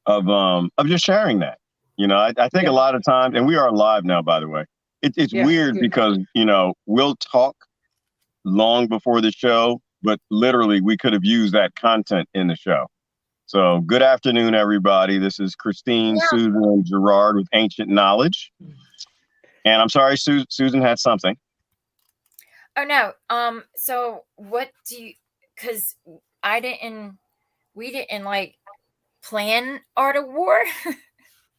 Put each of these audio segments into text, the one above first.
of just sharing that. I think a Yeah. lot of times, and we are live now, by the way. It's Yeah. weird Good. because we'll talk long before the show, but literally we could have used that content in the show. So, good afternoon, everybody. This is Christine, Yeah. Susan, and Gerard with Ancient Knowledge. And I'm sorry, Susan had something. Oh no. So what do you? Because I didn't. We didn't like plan Art of War.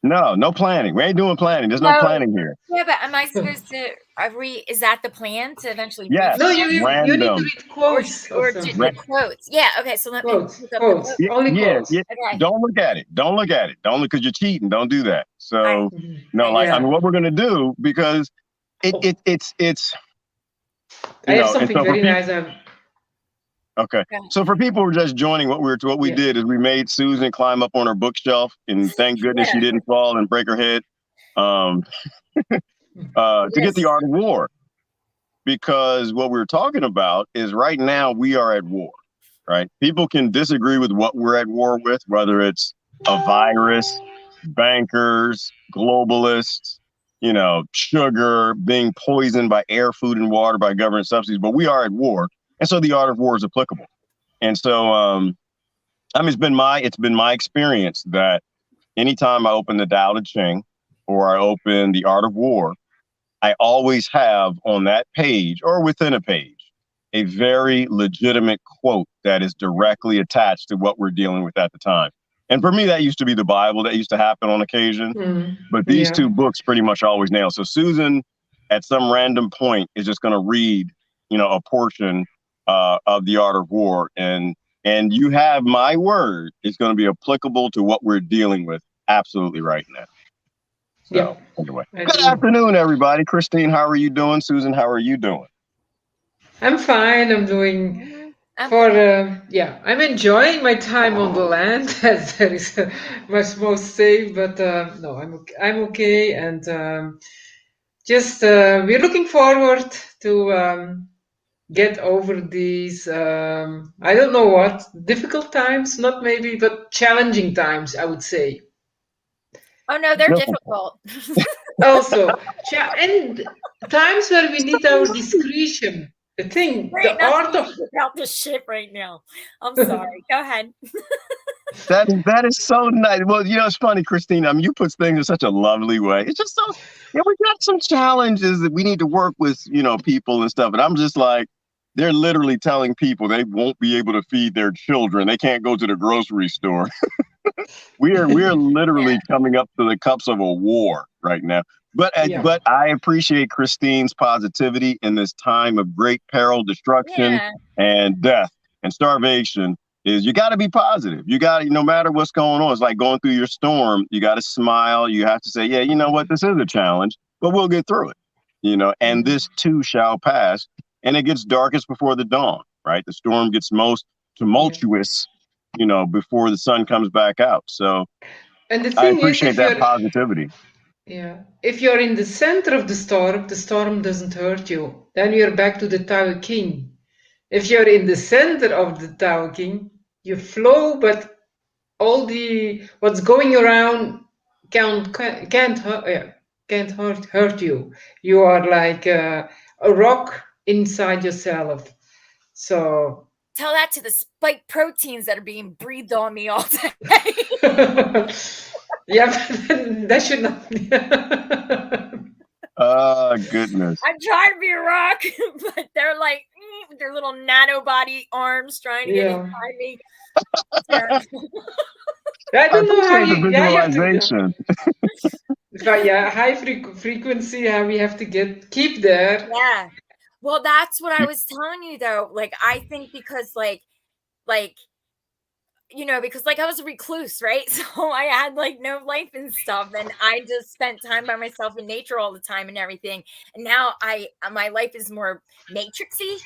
No, no planning. We ain't doing planning. There's no No. planning here. Yeah, but am I supposed to read? Is that the plan to eventually read Yes, No, from you, it, you need to random. read quotes or or do something. the quotes? Yeah. Okay. So let me Quotes. look up the Quotes. quote. Only Yeah, quotes. yeah. Okay. Don't look at it. Don't look at it. Don't look because you're cheating. Don't do that. All right. So Mhm. no, Thanks. like I Yeah. mean, what we're gonna do because it Oh, it it's I have and something so for very people. nice. Okay. Go ahead. So for people who are just joining, what we Yeah. did is we made Susan climb up on her bookshelf, and thank goodness she Yeah. didn't fall and break her head. Um, to get the Yes. art of war, because what we're talking about is right now we are at war, right? People can disagree with what we're at war with, whether it's a virus, bankers, globalists, sugar being poisoned by air, food, and water by government subsidies, but we are at war, and so the art of war is applicable. And so, I mean, it's been my experience that anytime I open the Tao Te Ching or I open the Art of War, I always have on that page or within a page a very legitimate quote that is directly attached to what we're dealing with at the time. And for me, that used to be the Bible. That used to happen on occasion. But these Yeah. two books pretty much always nail. So Susan, at some random point, is just going to read, a portion of the Art of War, and you have my word, it's going to be applicable to what we're dealing with absolutely right now. Yeah. So anyway, I good do. afternoon, everybody. Christine, how are you doing? Susan, how are you doing? I'm fine. I'm doing I'm for good. yeah. I'm enjoying my time on the land as there is much more safe. But no, I'm okay, and just we're looking forward to get over these I don't know what difficult times, not maybe, but challenging times, I would say. Oh no, they're Difficult. difficult. Also, and times where we need our discretion. The thing, There ain't the nothing art to of do about this shit right now. I'm sorry. Go ahead. That is so nice. Well, it's funny, Christine. I mean, you put things in such a lovely way. It's just so we got some challenges that we need to work with, people and stuff. And I'm just like, they're literally telling people they won't be able to feed their children. They can't go to the grocery store. We're literally Yeah. coming up to the cups of a war right now. But uh, yeah, but I appreciate Christine's positivity in this time of great peril, destruction, Yeah. and death and starvation. Is you got to be positive. You got to, no matter what's going on. It's like going through your storm. You got to smile. You have to say, yeah, you know what, this is a challenge, but we'll get through it. And Mhm. this too shall pass. And it gets darkest before the dawn. Right, the storm gets most Yeah. tumultuous before the sun comes back out. So And the I thing is, appreciate that positivity. if you're in the center of the storm doesn't hurt you. Then you're back to the Tao King. If you're in the center of the Tao King, you flow, but all the what's going around can't hurt you. You are like a rock inside yourself. So Tell that to the spike proteins that are being breathed on me all day. yeah, but that should not be. Goodness. I'm trying to be a rock, but they're like with their little nanobody arms trying to get Yeah. inside me. It's terrible. I I don't know how appreciate the you. Yeah, you have to. visualization. But yeah, high frequency. How we have to keep there. Yeah. Well, that's what I was telling you though. Like I think because like because like I was a recluse, right? So I had like no life and stuff, and I just spent time by myself in nature all the time and everything. And now my life is more matrixy,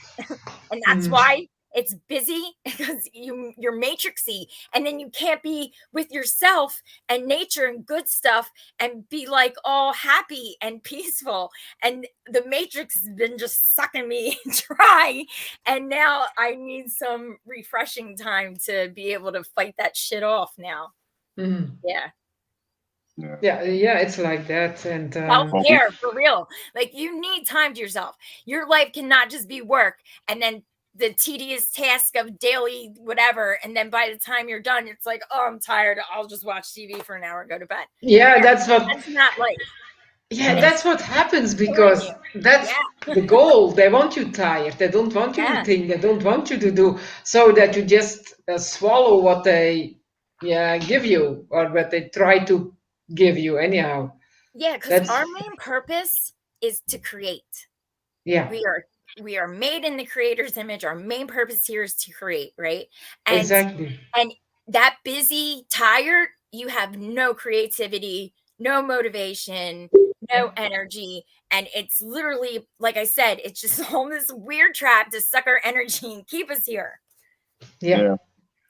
and that's Mm. why it's busy because you're matrixy, and then you can't be with yourself and nature and good stuff and be like all happy and peaceful. And the matrix has been just sucking me dry, and now I need some refreshing time to be able to fight that shit off now. Mhm. Yeah. Yeah, it's like that. And Self-care for real. Like you need time to yourself. Your life cannot just be work and then the tedious task of daily whatever. And then by the time you're done, it's like, oh, I'm tired. I'll just watch TV for an hour and go to bed. yeah, That's not life. yeah, It's that's what happens killing because you. that's Yeah. the goal. They want you tired. They don't want you to Yeah. think. They don't want you to do so that you just swallow what they give you or what they try to give you anyhow. Yeah, because That's our main purpose is to create. yeah, We are made in the creator's image. Our main purpose here is to create, right? And exactly. and that busy, tired, you have no creativity, no motivation, no energy. And it's literally, like I said, it's just all this weird trap to suck our energy and keep us here. Yeah.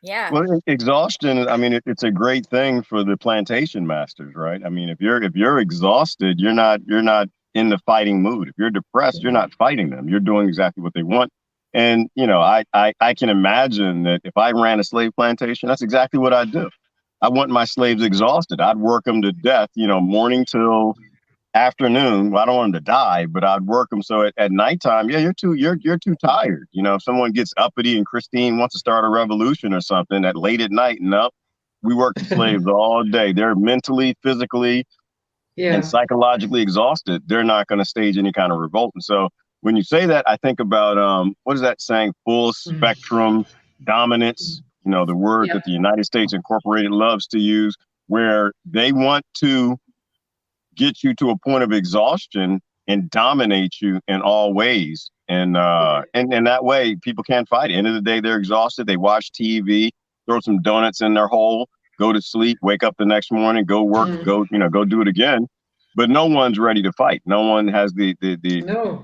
Yeah. Well, exhaustion, I mean, it's a great thing for the plantation masters, right? I mean, if you're exhausted, you're not in the fighting mood. If you're depressed, you're not fighting them. You're doing exactly what they want. And, you know, I can imagine that if I ran a slave plantation, that's exactly what I'd do. I want my slaves exhausted. I'd work them to death, you know, morning till afternoon. Well, I don't want them to die, but I'd work them so at nighttime, yeah, you're too tired. You know, if someone gets uppity and Christine wants to start a revolution or something at late at night, no, we work the slaves all day. They're mentally, physically, and psychologically exhausted. They're not going to stage any kind of revolt. And so when you say that, I think about what is that saying? Full spectrum dominance. You know, the word that the United States Incorporated loves to use, where they want to get you to a point of exhaustion and dominate you in all ways. And that way people can't fight. End of the day, they're exhausted. They watch TV, throw some donuts in their hole, go to sleep, wake up the next morning, go work, go do it again. But no one's ready to fight. No one has the No.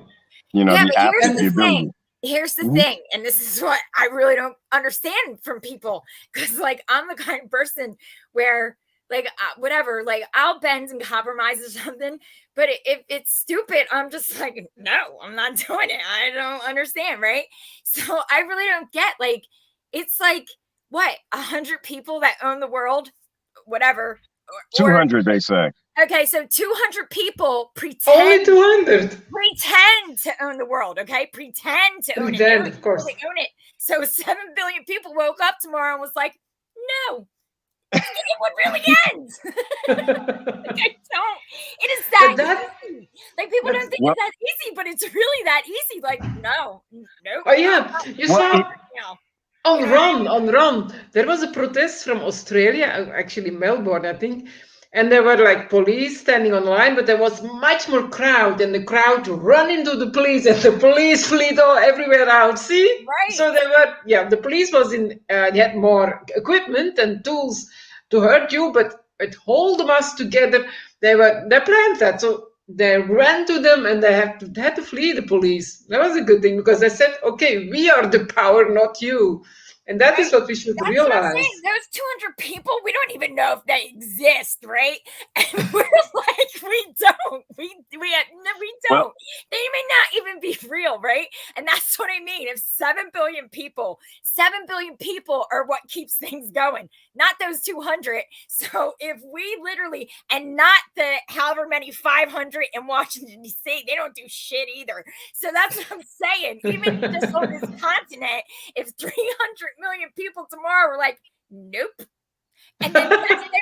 the ability. Here's the thing, and this is what I really don't understand from people, because like I'm the kind of person where like whatever, like I'll bend and compromise or something, but if it's stupid, I'm just like, no, I'm not doing it. I don't understand, right? So I really don't get, like, it's like what, 100 people that own the world, whatever. 200, they say. Okay, so 200 people pretend. Only 200. Pretend to own the world, okay? Pretend to own it. Of course. Really own it. So 7 billion people woke up tomorrow and was like, no, it would really end. Like, I don't. It is that easy. Like, people don't think it's that easy, but it's really that easy. Like, no. Oh yeah, you saw on Ron. There was a protest from Australia, actually Melbourne, I think. And there were like police standing on line, but there was much more crowd, and the crowd ran into the police, and the police fled all everywhere out. See, right? So they were, the police was in. They had more equipment and tools to hurt you, but it hold us together. They planned that, so they ran to them, and they had to flee the police. That was a good thing because they said, "Okay, we are the power, not you." And that is what we should realize. What I'm saying. Those 200 people, we don't even know if they exist, right? And we're like, we don't. Well, they may not even be real, right? And that's what I mean. If 7 billion people are what keeps things going, not those 200. So if we literally, and not the however many 500 in Washington D.C., they don't do shit either. So that's what I'm saying. Even just on this continent, if 300 million people tomorrow were like, nope. And then they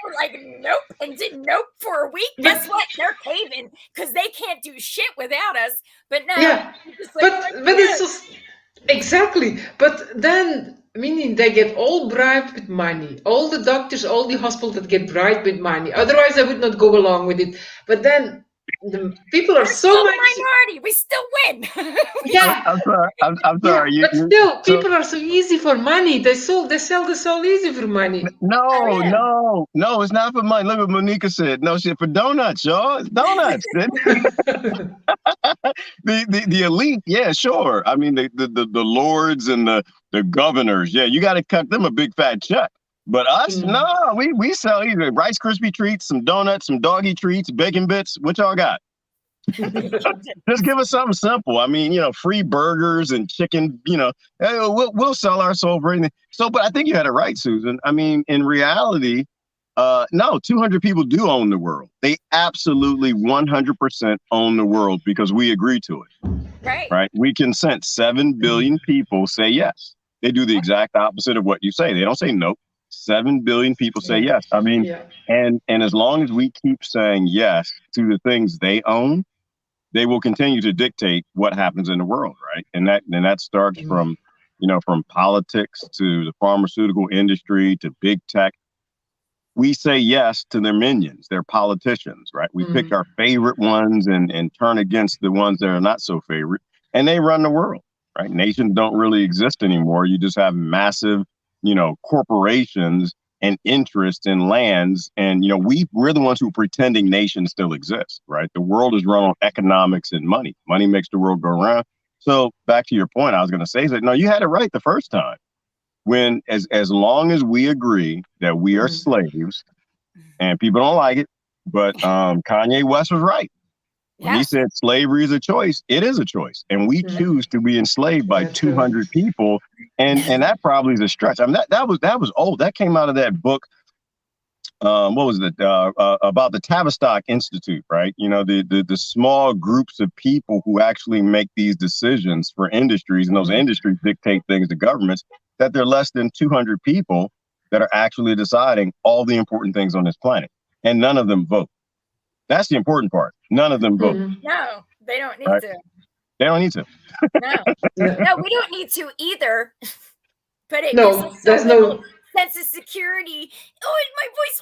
were like, nope, and did nope for a week. Guess what? They're caving because they can't do shit without us. But no, but it's just exactly. But then, meaning they get all bribed with money. All the doctors, all the hospitals that get bribed with money. Otherwise, I would not go along with it. But then the people are so much minority. We still win. I'm sorry. Yeah, but still, people are so easy for money. They sell the soul easy for money. No, it's not for money. Look what Monica said. No shit for donuts, y'all. It's donuts. the elite, yeah, sure. I mean the lords and the governors, yeah, you got to cut them a big fat check. But us, no, we sell either Rice Krispie treats, some donuts, some doggy treats, bacon bits. What y'all got? Just give us something simple. I mean, free burgers and chicken. We'll sell our soul for anything. So, but I think you had it right, Susan. I mean, in reality, No, 200 people do own the world. They absolutely 100% own the world because we agree to it. Right. Right? We consent. 7 billion people say yes. They do the exact opposite of what you say. They don't say no. 7 billion people say yes. I mean, and as long as we keep saying yes to the things they own, they will continue to dictate what happens in the world, right? And that starts from, from politics to the pharmaceutical industry to big tech. We say yes to their minions, their politicians, right? We pick our favorite ones and turn against the ones that are not so favorite, and they run the world, right? Nations don't really exist anymore. You just have massive, corporations and interest in lands. And, we're the ones who are pretending nations still exist, right? The world is run on economics and money. Money makes the world go round. So back to your point, I was going to say that, no, you had it right the first time. When as long as we agree that we are slaves, and people don't like it, but Kanye West was right. When he said slavery is a choice, it is a choice. And we choose to be enslaved by 200 people. And that probably is a stretch. I mean, that was old. That came out of that book. What was it? About the Tavistock Institute, right? The small groups of people who actually make these decisions for industries, and those industries dictate things to governments, that they're less than 200 people that are actually deciding all the important things on this planet. And none of them vote. That's the important part. None of them vote. No, they don't need to. They don't need to. No, we don't need to either. But it no, gives us there's no sense of security. Oh, my voice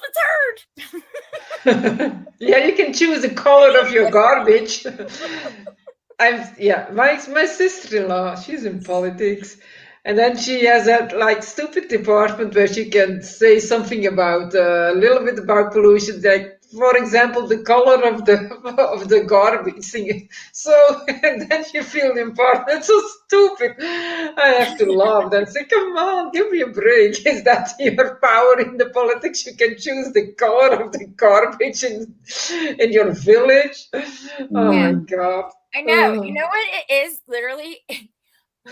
was heard. Yeah, you can choose the color of your garbage. My sister-in-law, she's in politics, and then she has that stupid department where she can say something about a little bit about pollution, like, for example, the color of the garbage thing. So and then you feel important. It's so stupid. I have to laugh and say, come on, give me a break. Is that your power in the politics? You can choose the color of the garbage in your village. Oh my God. I know. You know what it is? Literally,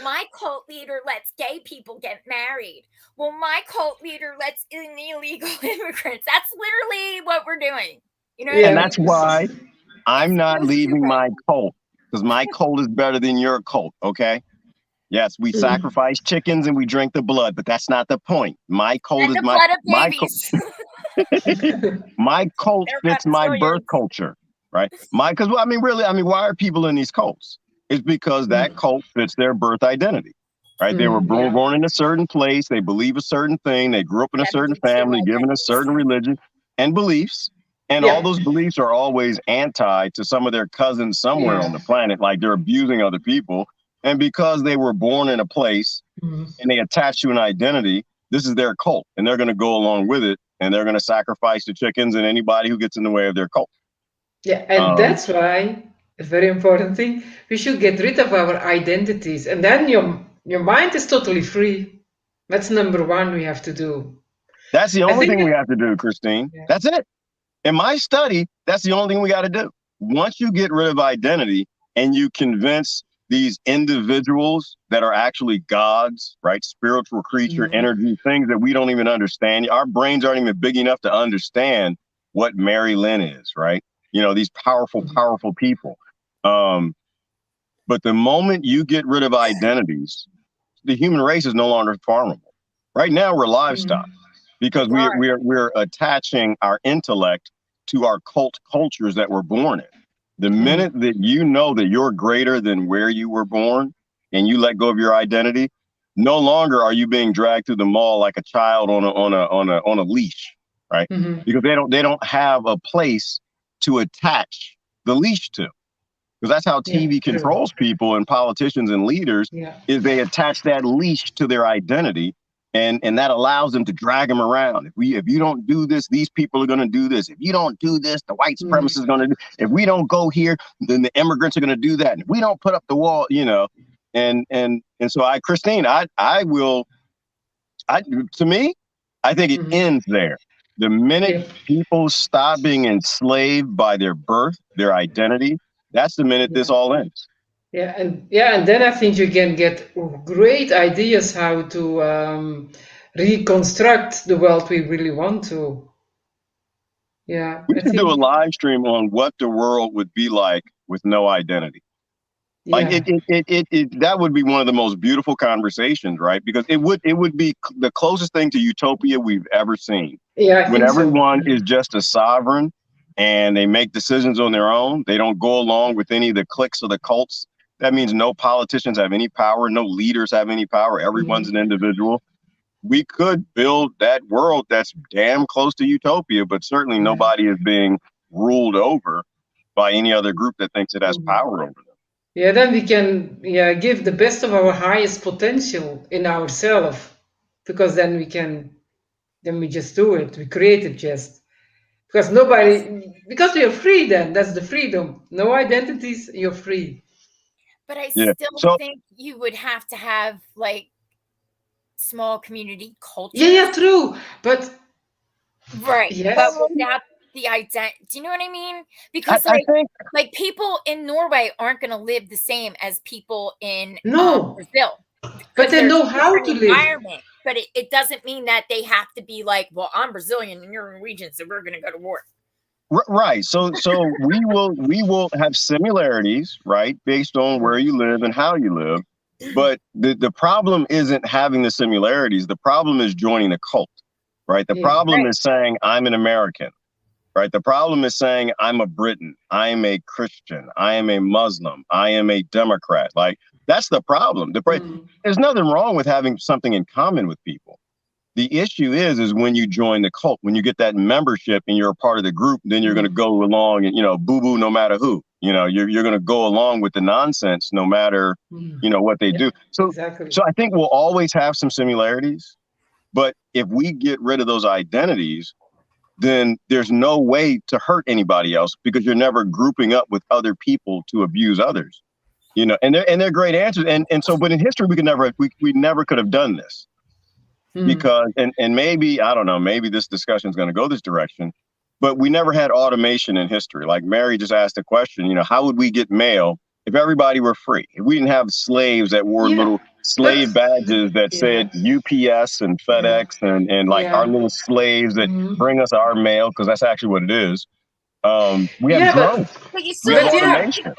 my cult leader lets gay people get married. Well, my cult leader lets illegal immigrants. That's literally what we're doing. And that's why I'm not leaving my cult, because my cult is better than your cult. Okay. Yes, we sacrifice chickens and we drink the blood, but that's not the point. My cult is my cult fits my birth culture, right? Because why are people in these cults? It's because that cult fits their birth identity, right? They were born in a certain place. They believe a certain thing. They grew up in a certain family, given a certain religion and beliefs. And all those beliefs are always anti to some of their cousins somewhere on the planet, like they're abusing other people. And because they were born in a place and they attach to an identity, this is their cult. And they're going to go along with it. And they're going to sacrifice the chickens and anybody who gets in the way of their cult. Yeah, and that's why, a very important thing, we should get rid of our identities. And then your mind is totally free. That's number one we have to do. That's the only thing we have to do, Christine. Yeah. That's it. In my study, that's the only thing we got to do. Once you get rid of identity and you convince these individuals that are actually gods, right? Spiritual creature, energy, things that we don't even understand. Our brains aren't even big enough to understand what Mary Lynn is, right? These powerful, powerful people. But the moment you get rid of identities, the human race is no longer farmable. Right now, we're livestock because we're attaching our intellect to our cult cultures that we're born in. The minute that you know that you're greater than where you were born and you let go of your identity, no longer are you being dragged through the mall like a child on a leash, right? Because they don't have a place to attach the leash to. Because that's how TV controls people and politicians and leaders is they attach that leash to their identity. And that allows them to drag them around. If you don't do this, these people are going to do this. If you don't do this, the white supremacists are going to do. If we don't go here, then the immigrants are going to do that. And if we don't put up the wall, And so Christine, to me, I think it ends there. The minute people stop being enslaved by their birth, their identity, that's the minute this all ends. And then I think you can get great ideas how to reconstruct the world we really want to. Yeah, We I should do a think, live stream on what the world would be like with no identity. Like yeah. that would be one of the most beautiful conversations, right? Because it would be the closest thing to utopia we've ever seen. Yeah, I When think so. everyone is just a sovereign and they make decisions on their own, they don't go along with any of the cliques or the cults. That means no politicians have any power, no leaders have any power. Everyone's an individual. We could build that world that's damn close to utopia, but certainly nobody is being ruled over by any other group that thinks it has power over them. Yeah, then we can give the best of our highest potential in ourselves, because then we just do it. We create it just because because we are free. Then that's the freedom. No identities, you're free. But I Yeah. still So think you would have to have like small community cultures. Yeah, true. But Right. yes, But without the identity, do you know what I mean? Because I think like people in Norway aren't going to live the same as people in no, Brazil. but they there's know a how different to live. environment. But it doesn't mean that they have to be like, well, I'm Brazilian and you're Norwegian, so we're going to go to war. right. So we will have similarities, right, based on where you live and how you live. But the problem isn't having the similarities. The problem is joining the cult, right? The problem is saying I'm an American, right? The problem is saying I'm a Briton, I am a Christian, I am a Muslim, I am a Democrat. Like that's the problem. There's nothing wrong with having something in common with people. The issue is when you join the cult, when you get that membership and you're a part of the group, then you're going to go along and, boo-boo no matter who, you're going to go along with the nonsense no matter, what they do. So I think we'll always have some similarities, but if we get rid of those identities, then there's no way to hurt anybody else because you're never grouping up with other people to abuse others, and they're great answers. And so, but in history, we never could have done this. Because and maybe I don't know, maybe this discussion is going to go this direction, but we never had automation in history. Like Mary just asked a question, how would we get mail if everybody were free? If we didn't have slaves that wore little slave badges that said UPS and FedEx and like our little slaves that bring us our mail, because that's actually what it is. We have drones. But you we still have automation.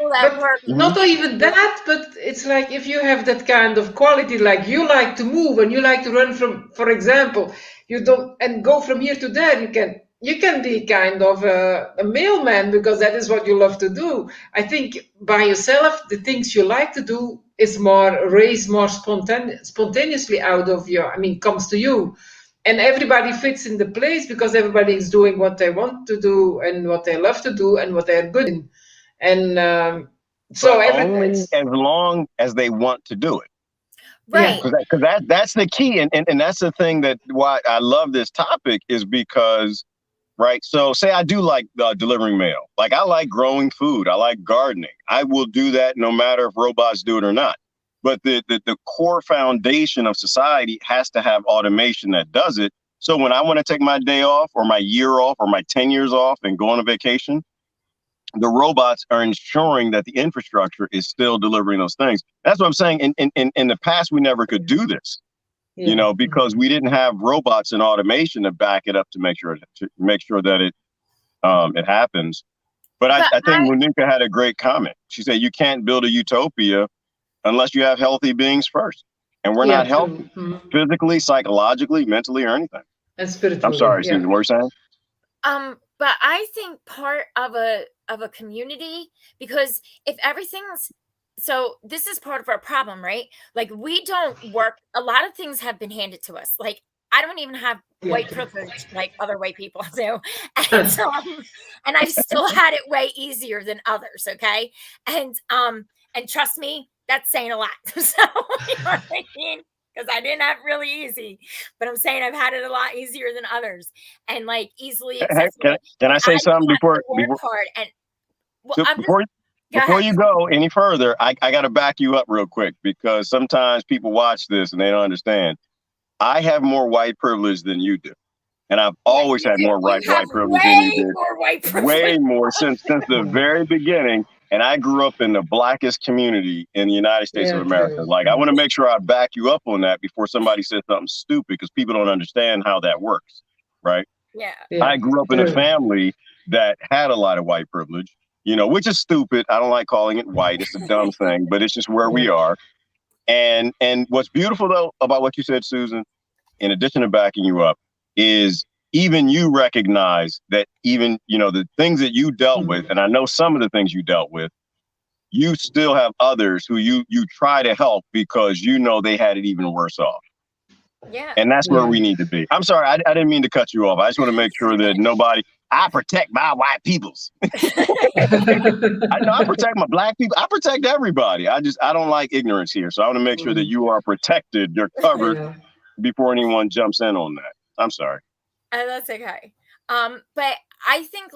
Not even that, but it's like if you have that kind of quality, like you like to move and you like to run from, for example, you don't and go from here to there, you can be kind of a mailman because that is what you love to do. I think by yourself, the things you like to do is raise more spontaneously out of comes to you. And everybody fits in the place because everybody is doing what they want to do and what they love to do and what they're good in. And so only as long as they want to do it. Right. Because that's the key. And that's the thing that why I love this topic is because, right. So say I do like delivering mail. Like I like growing food. I like gardening. I will do that no matter if robots do it or not. But the core foundation of society has to have automation that does it. So when I want to take my day off or my year off or my 10 years off and go on a vacation, the robots are ensuring that the infrastructure is still delivering those things. That's what I'm saying. In the past, we never could do this, because we didn't have robots and automation to back it up to make sure that it happens. But I think Monica had a great comment. She said, you can't build a utopia unless you have healthy beings first. And we're not healthy physically, psychologically, mentally, or anything. And spiritually. I'm sorry, Susan, what were you saying? But I think part of a community, because if everything's so this is part of our problem, right? Like we don't work. A lot of things have been handed to us. Like I don't even have white privilege like other white people do. And I've still had it way easier than others. Okay. And trust me, that's saying a lot. So, you know what I mean? Because I didn't have it really easy, but I'm saying I've had it a lot easier than others and like easily accessible. Can I say something before you go any further? I got to back you up real quick because sometimes people watch this and they don't understand. I have more white privilege than you do. And I've always had more white privilege than you did. Way more since the very beginning. And I grew up in the blackest community in the United States of America. Like, I want to make sure I back you up on that before somebody says something stupid because people don't understand how that works, right? Yeah. I grew up in a family that had a lot of white privilege, you know, which is stupid. I don't like calling it white. It's a dumb thing, but it's just where we are. And what's beautiful though about what you said, Susan, in addition to backing you up, is even you recognize that even, you know, the things that you dealt with, and I know some of the things you dealt with, you still have others who you try to help because you know they had it even worse off. Yeah. And that's where we need to be. I'm sorry, I didn't mean to cut you off. I just want to make sure that nobody, I protect my white peoples. I know I protect my black people. I protect everybody. I don't like ignorance here. So I want to make sure that you are protected, you're covered before anyone jumps in on that. I'm sorry. That's okay. But I think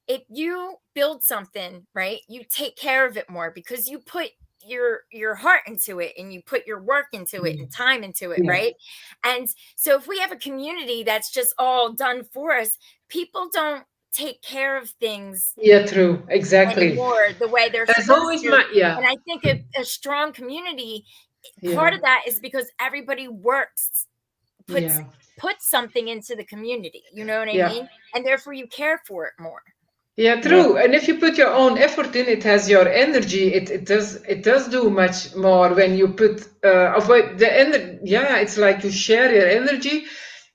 if you build something, right, you take care of it more because you put your heart into it and you put your work into it and time into it, right? And so if we have a community that's just all done for us, people don't take care of things true, exactly, anymore the way they're supposed to. And I think a strong community, part of that is because everybody works, puts something into the community, you know what I mean? And therefore you care for it more. Yeah, true. And if you put your own effort in, it has your energy. It does do much more when you put the energy. Yeah, it's like you share your energy.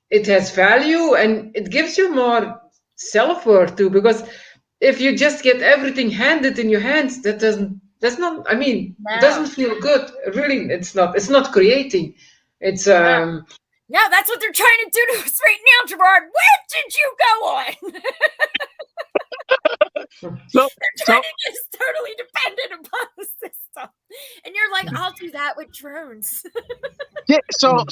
It has value and it gives you more self-worth too. Because if you just get everything handed in your hands, it doesn't feel good. Really, it's not creating. It's No, that's what they're trying to do to us right now, Gerard. Where did you go on? They're trying to get us totally dependent upon the system. And you're like, I'll do that with drones. So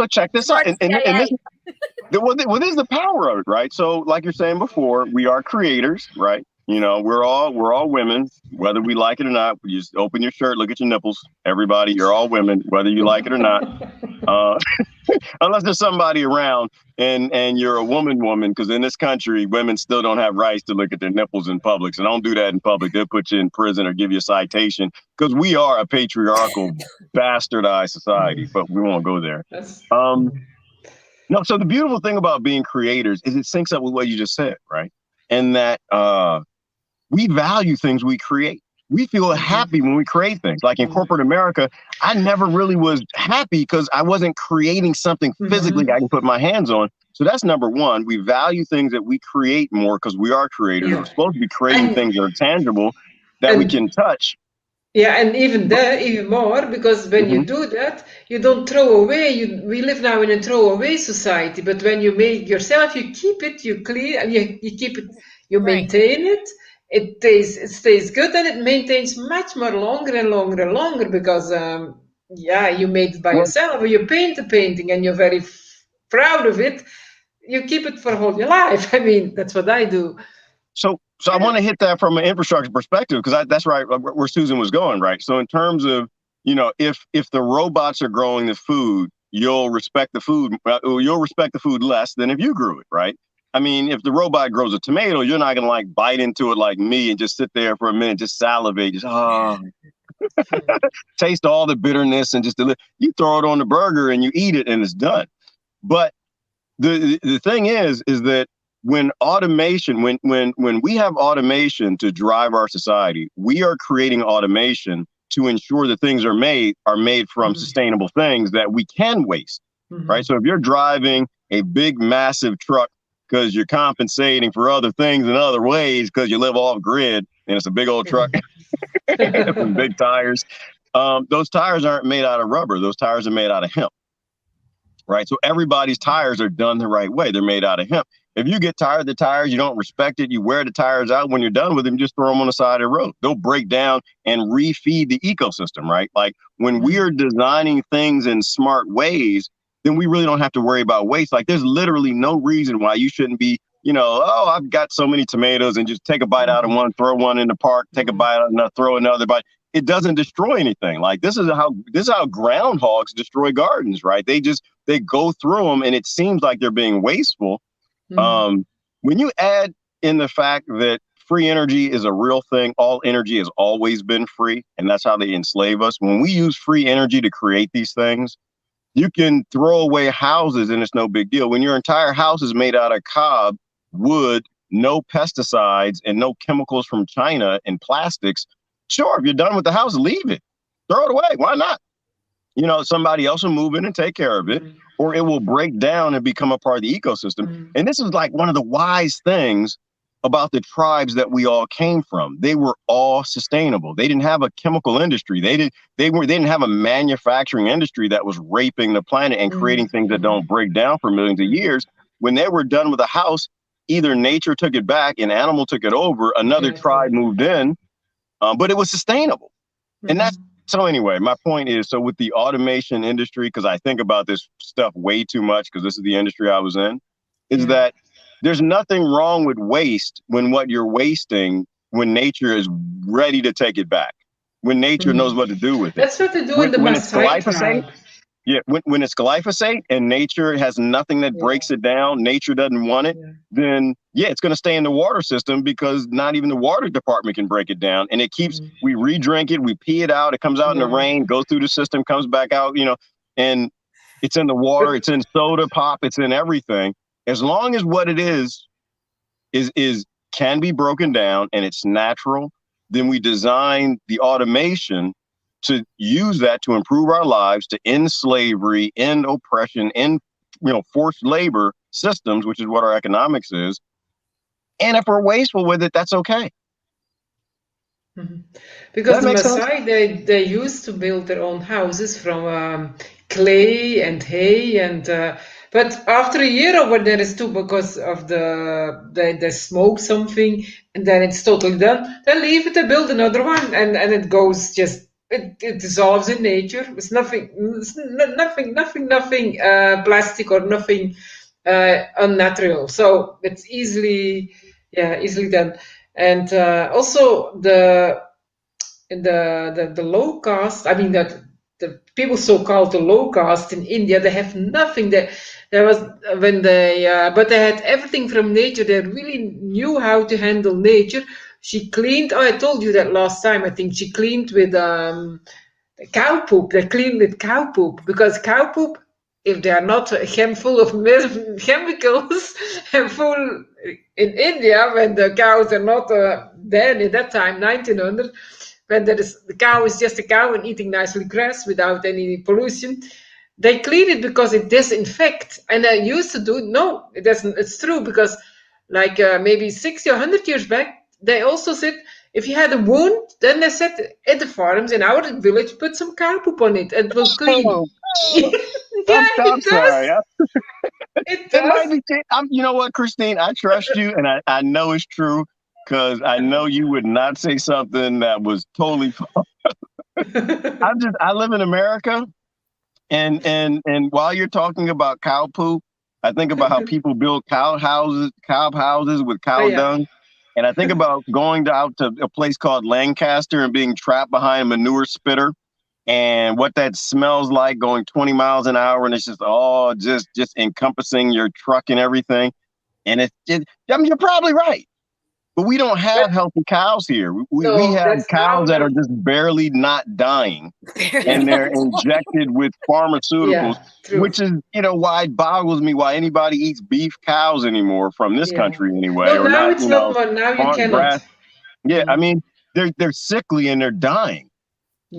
check this out. And this is the power of it, right? So like you're saying before, we are creators, right? You know, we're all women, whether we like it or not. You just open your shirt, look at your nipples. Everybody, you're all women, whether you like it or not. Unless there's somebody around and you're a woman, because in this country, women still don't have rights to look at their nipples in public. So don't do that in public. They'll put you in prison or give you a citation because we are a patriarchal, bastardized society, but we won't go there. No, so the beautiful thing about being creators is it syncs up with what you just said, right? And that we value things we create. We feel happy when we create things. Like in corporate America, I never really was happy because I wasn't creating something physically I can put my hands on. So that's number one. We value things that we create more because we are creators. We're supposed to be creating things that are tangible that we can touch. Yeah, and even more, because when you do that, you don't throw away. We live now in a throwaway society, but when you make yourself, you keep it, you clean, you keep it, you maintain it. It stays good, and it maintains much more longer and longer and longer because you made it by yourself, or you paint a painting and you're very proud of it. You keep it for all your life. I mean, that's what I do. So I want to hit that from an infrastructure perspective because that's right where Susan was going, right? So in terms of, you know, if the robots are growing the food, you'll respect the food. You'll respect the food less than if you grew it, right? I mean, if the robot grows a tomato, you're not going to like bite into it like me and just sit there for a minute, just salivate, just taste all the bitterness and just you throw it on the burger and you eat it and it's done. But the thing is that when automation, when we have automation to drive our society, we are creating automation to ensure that things are made from sustainable things that we can waste, right? So if you're driving a big, massive truck because you're compensating for other things in other ways because you live off grid and it's a big old truck with big tires, those tires aren't made out of rubber. Those tires are made out of hemp, right? So everybody's tires are done the right way. They're made out of hemp. If you get tired of the tires, you don't respect it, you wear the tires out, when you're done with them, just throw them on the side of the road. They'll break down and refeed the ecosystem, right? Like when we are designing things in smart ways, then we really don't have to worry about waste. Like there's literally no reason why you shouldn't be, you know, oh, I've got so many tomatoes and just take a bite out of one, throw one in the park, take a bite out of another, throw another bite. It doesn't destroy anything. Like this is how groundhogs destroy gardens, right? They go through them and it seems like they're being wasteful. When you add in the fact that free energy is a real thing, all energy has always been free, and that's how they enslave us. When we use free energy to create these things, You can throw away houses and it's no big deal. When your entire house is made out of cob, wood, no pesticides, and no chemicals from China and plastics, sure, if you're done with the house, leave it. Throw it away. Why not? You know, somebody else will move in and take care of it, or it will break down and become a part of the ecosystem. And this is like one of the wise things about the tribes that we all came from. They were all sustainable. They didn't have a chemical industry. They didn't have a manufacturing industry that was raping the planet and creating things that don't break down for millions of years. When they were done with a house, either nature took it back, an animal took it over, another tribe moved in, but it was sustainable. And that's, so anyway, my point is, so with the automation industry, because I think about this stuff way too much, because this is the industry I was in, is that there's nothing wrong with waste when what you're wasting, when nature is ready to take it back, when nature knows what to do with it. That's what they do in the Maasai tribe. Yeah, when it's glyphosate and nature has nothing that breaks it down, nature doesn't want it, then it's going to stay in the water system because not even the water department can break it down. And it keeps, we re-drink it, we pee it out, it comes out in the rain, goes through the system, comes back out, you know, and it's in the water, it's in soda pop, it's in everything. As long as what it is can be broken down and it's natural, then we design the automation to use that to improve our lives, to end slavery, end oppression, end, you know, forced labor systems, which is what our economics is. And if we're wasteful with it, that's okay. Because the Maasai, they used to build their own houses from clay and hay, and but after a year over there is too, because of they smoke something and then it's totally done. They leave it, they build another one, and it goes just. It dissolves in nature. It's nothing plastic or nothing unnatural. So it's easily done. And also the low caste. I mean that the people so-called the low caste in India, they have nothing. There was when but they had everything from nature. They really knew how to handle nature. She cleaned, I told you that last time, I think she cleaned with cow poop. They cleaned with cow poop because cow poop, if they are not full of chemicals and full in India, when the cows are not then at that time, 1900, when the cow is just a cow and eating nicely grass without any pollution, they clean it because it disinfects. And I used to do, no, it doesn't, it's true, because like maybe 60 or 100 years back, they also said, if you had a wound, then they said at the farms in our village, put some cow poop on it and it will clean. I'm sorry. It does. You know what, Christine? I trust you, and I know it's true because I know you would not say something that was totally false. I live in America, and while you're talking about cow poop, I think about how people build cow houses with cow dung. And I think about going out to a place called Lancaster and being trapped behind a manure spitter and what that smells like going 20 miles an hour. And it's just all just encompassing your truck and everything. And I mean, you're probably right. But we don't have healthy cows here. We have cows that are just barely not dying. And they're injected with pharmaceuticals, which is, you know, why it boggles me why anybody eats beef cows anymore from this country anyway. No, or now it's not one. Now you cannot. Grass. Yeah, I mean, they're sickly and they're dying.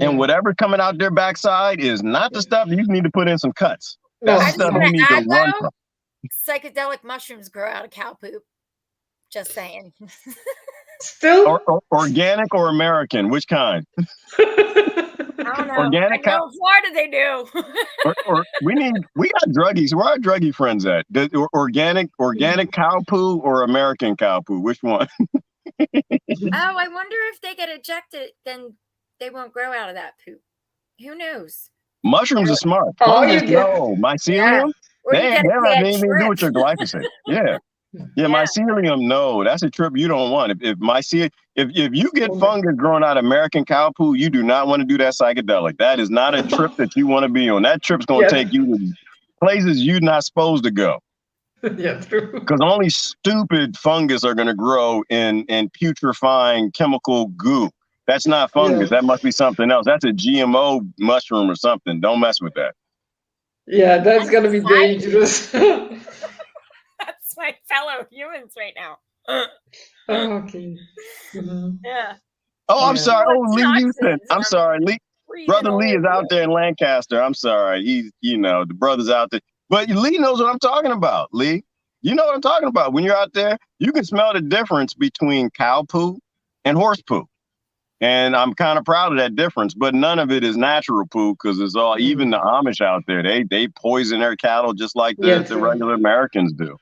And whatever's coming out their backside is not the stuff you need to put in some cuts. That's the stuff you need to run from. Psychedelic mushrooms grow out of cow poop. Just saying. Still organic or American? Which kind? I don't know. Organic cow. Florida they do. or we got druggies. Where are our druggie friends at? Organic cow poo or American cow poo? Which one? Oh, I wonder if they get ejected, then they won't grow out of that poop. Who knows? Mushrooms are smart. Fungus, no. Mycelium? They have anything to do with your glyphosate. Yeah, mycelium, no, that's a trip you don't want. If you get fungus growing out of American cow poo, you do not want to do that psychedelic. That is not a trip that you want to be on. That trip's going to take you to places you're not supposed to go. Yeah, true. Because only stupid fungus are going to grow in putrefying chemical goo. That's not fungus. That must be something else. That's a GMO mushroom or something. Don't mess with that. Yeah, that's gonna be Anxiety. dangerous. That's my fellow humans right now. Okay. Mhm. Yeah. Oh, I'm Yeah. sorry. Full of Oh, Lee Houston. toxins, and I'm I'm sorry, Lee. breathing Brother all Lee is over out you. there in Lancaster. I'm sorry. He's, the brother's out there. But Lee knows what I'm talking about, Lee. You know what I'm talking about. When you're out there, you can smell the difference between cow poo and horse poo. And I'm kind of proud of that difference, but none of it is natural poo because it's all, even the Amish out there, they poison their cattle just like Yeah, the true. regular Americans do.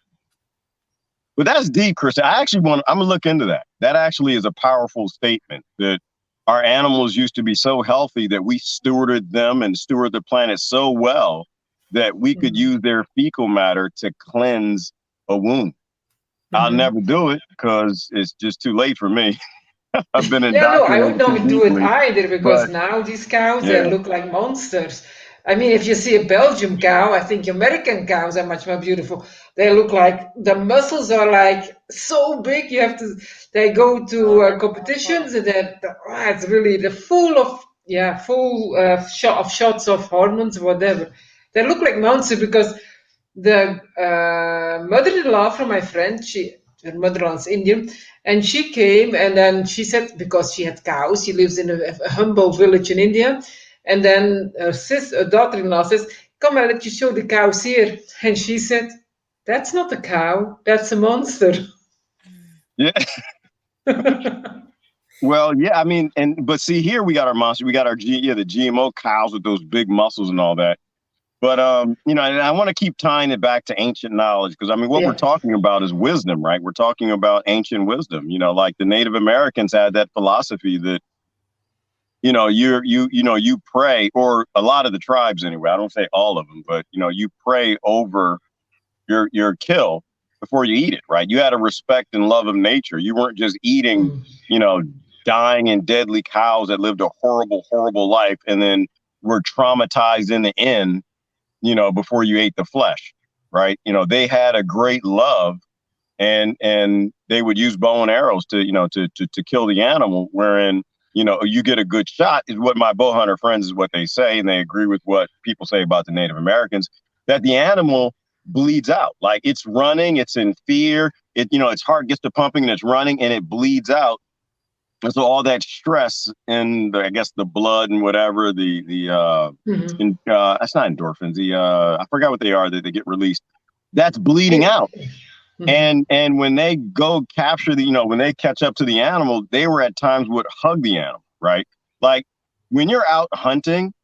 But that's deep, Chris. I'm gonna look into that. That actually is a powerful statement that our animals used to be so healthy that we stewarded them and stewarded the planet so well that we could use their fecal matter to cleanse a wound. I'll never do it because it's just too late for me. I've been Yeah, no, I would indoctrinated too not do it deeply. either because But now these cows, they yeah, look like monsters. I mean, if you see a Belgian cow, I think American cows are much more beautiful. They look like the muscles are like so big. They go to competitions and it's really they're full of shots of hormones, whatever. They look like monsters because the mother-in-law from my friend, her mother-in-law's Indian, and she came and then she said because she had cows, she lives in a humble village in India, and then her daughter-in-law says, "Come, I'll let you show the cows here," and she said, "That's not a cow, that's a monster." yeah. Well, yeah. I mean, but see, here we got our monster. We got the GMO cows with those big muscles and all that. But and I want to keep tying it back to ancient knowledge because I mean, what we're Yeah. talking about is wisdom, right? We're talking about ancient wisdom. Like the Native Americans had that philosophy that you pray, or a lot of the tribes anyway. I don't say all of them, but you pray over your kill before you eat it, right? You had a respect and love of nature. You weren't just eating, dying and deadly cows that lived a horrible, horrible life and then were traumatized in the end, before you ate the flesh, right? They had a great love and they would use bow and arrows to kill the animal, wherein, you get a good shot is what my bow hunter friends is what they say. And they agree with what people say about the Native Americans, that the animal bleeds out. Like it's running, it's in fear. Its heart gets to pumping and it's running and it bleeds out. And so all that stress and I guess the blood and whatever that's not endorphins. I forgot what they are that they get released. That's bleeding out. And when they go capture when they catch up to the animal, they were at times would hug the animal, right? Like when you're out hunting,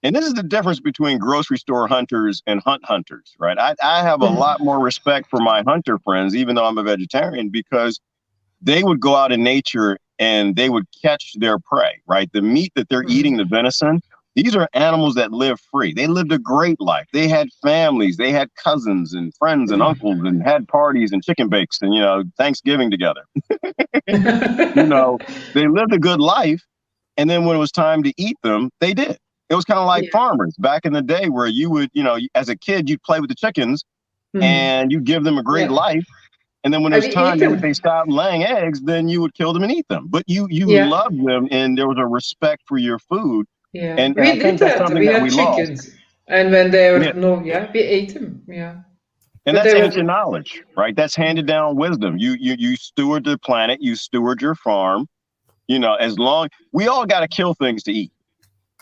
and this is the difference between grocery store hunters and hunters, right? I have a lot more respect for my hunter friends, even though I'm a vegetarian, because they would go out in nature and they would catch their prey, right? The meat that they're eating, the venison, these are animals that live free. They lived a great life. They had families, they had cousins and friends and uncles and had parties and chicken bakes and, Thanksgiving together. They lived a good life. And then when it was time to eat them, they did. It was kind of like farmers back in the day where you would, as a kid, you'd play with the chickens and you give them a great life. And then when it was time they stopped laying eggs, then you would kill them and eat them. But you loved them and there was a respect for your food. Yeah, And we I did think that's that. something We that had we lost. chickens, and when they were we ate them. Yeah, And but that's ancient knowledge, right? That's handed down wisdom. You steward the planet, you steward your farm. As long we all got to kill things to eat.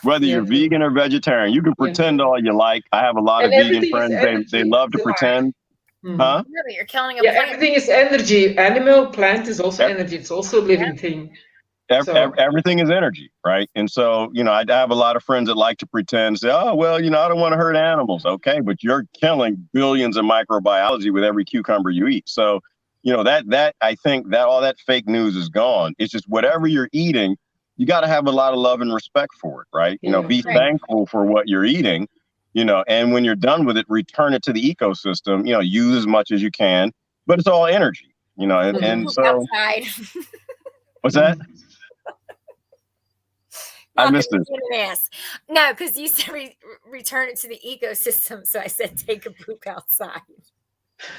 Whether you're vegan or vegetarian, you can pretend all you like. I have a lot of vegan friends. They love to pretend. Huh? No, you're killing a plant. Everything is energy. Animal, plant is also energy. It's also a living thing. Everything is energy, right? And so, I have a lot of friends that like to pretend, say, oh, well, I don't want to hurt animals. Okay, but you're killing billions of microbiology with every cucumber you eat. So, that I think that all that fake news is gone. It's just whatever you're eating, you got to have a lot of love and respect for it, right? Be thankful for what you're eating, and when you're done with it, return it to the ecosystem, use as much as you can, but it's all energy, and so. Outside. What's that? I missed it. No, because you said return it to the ecosystem. So I said take a poop outside.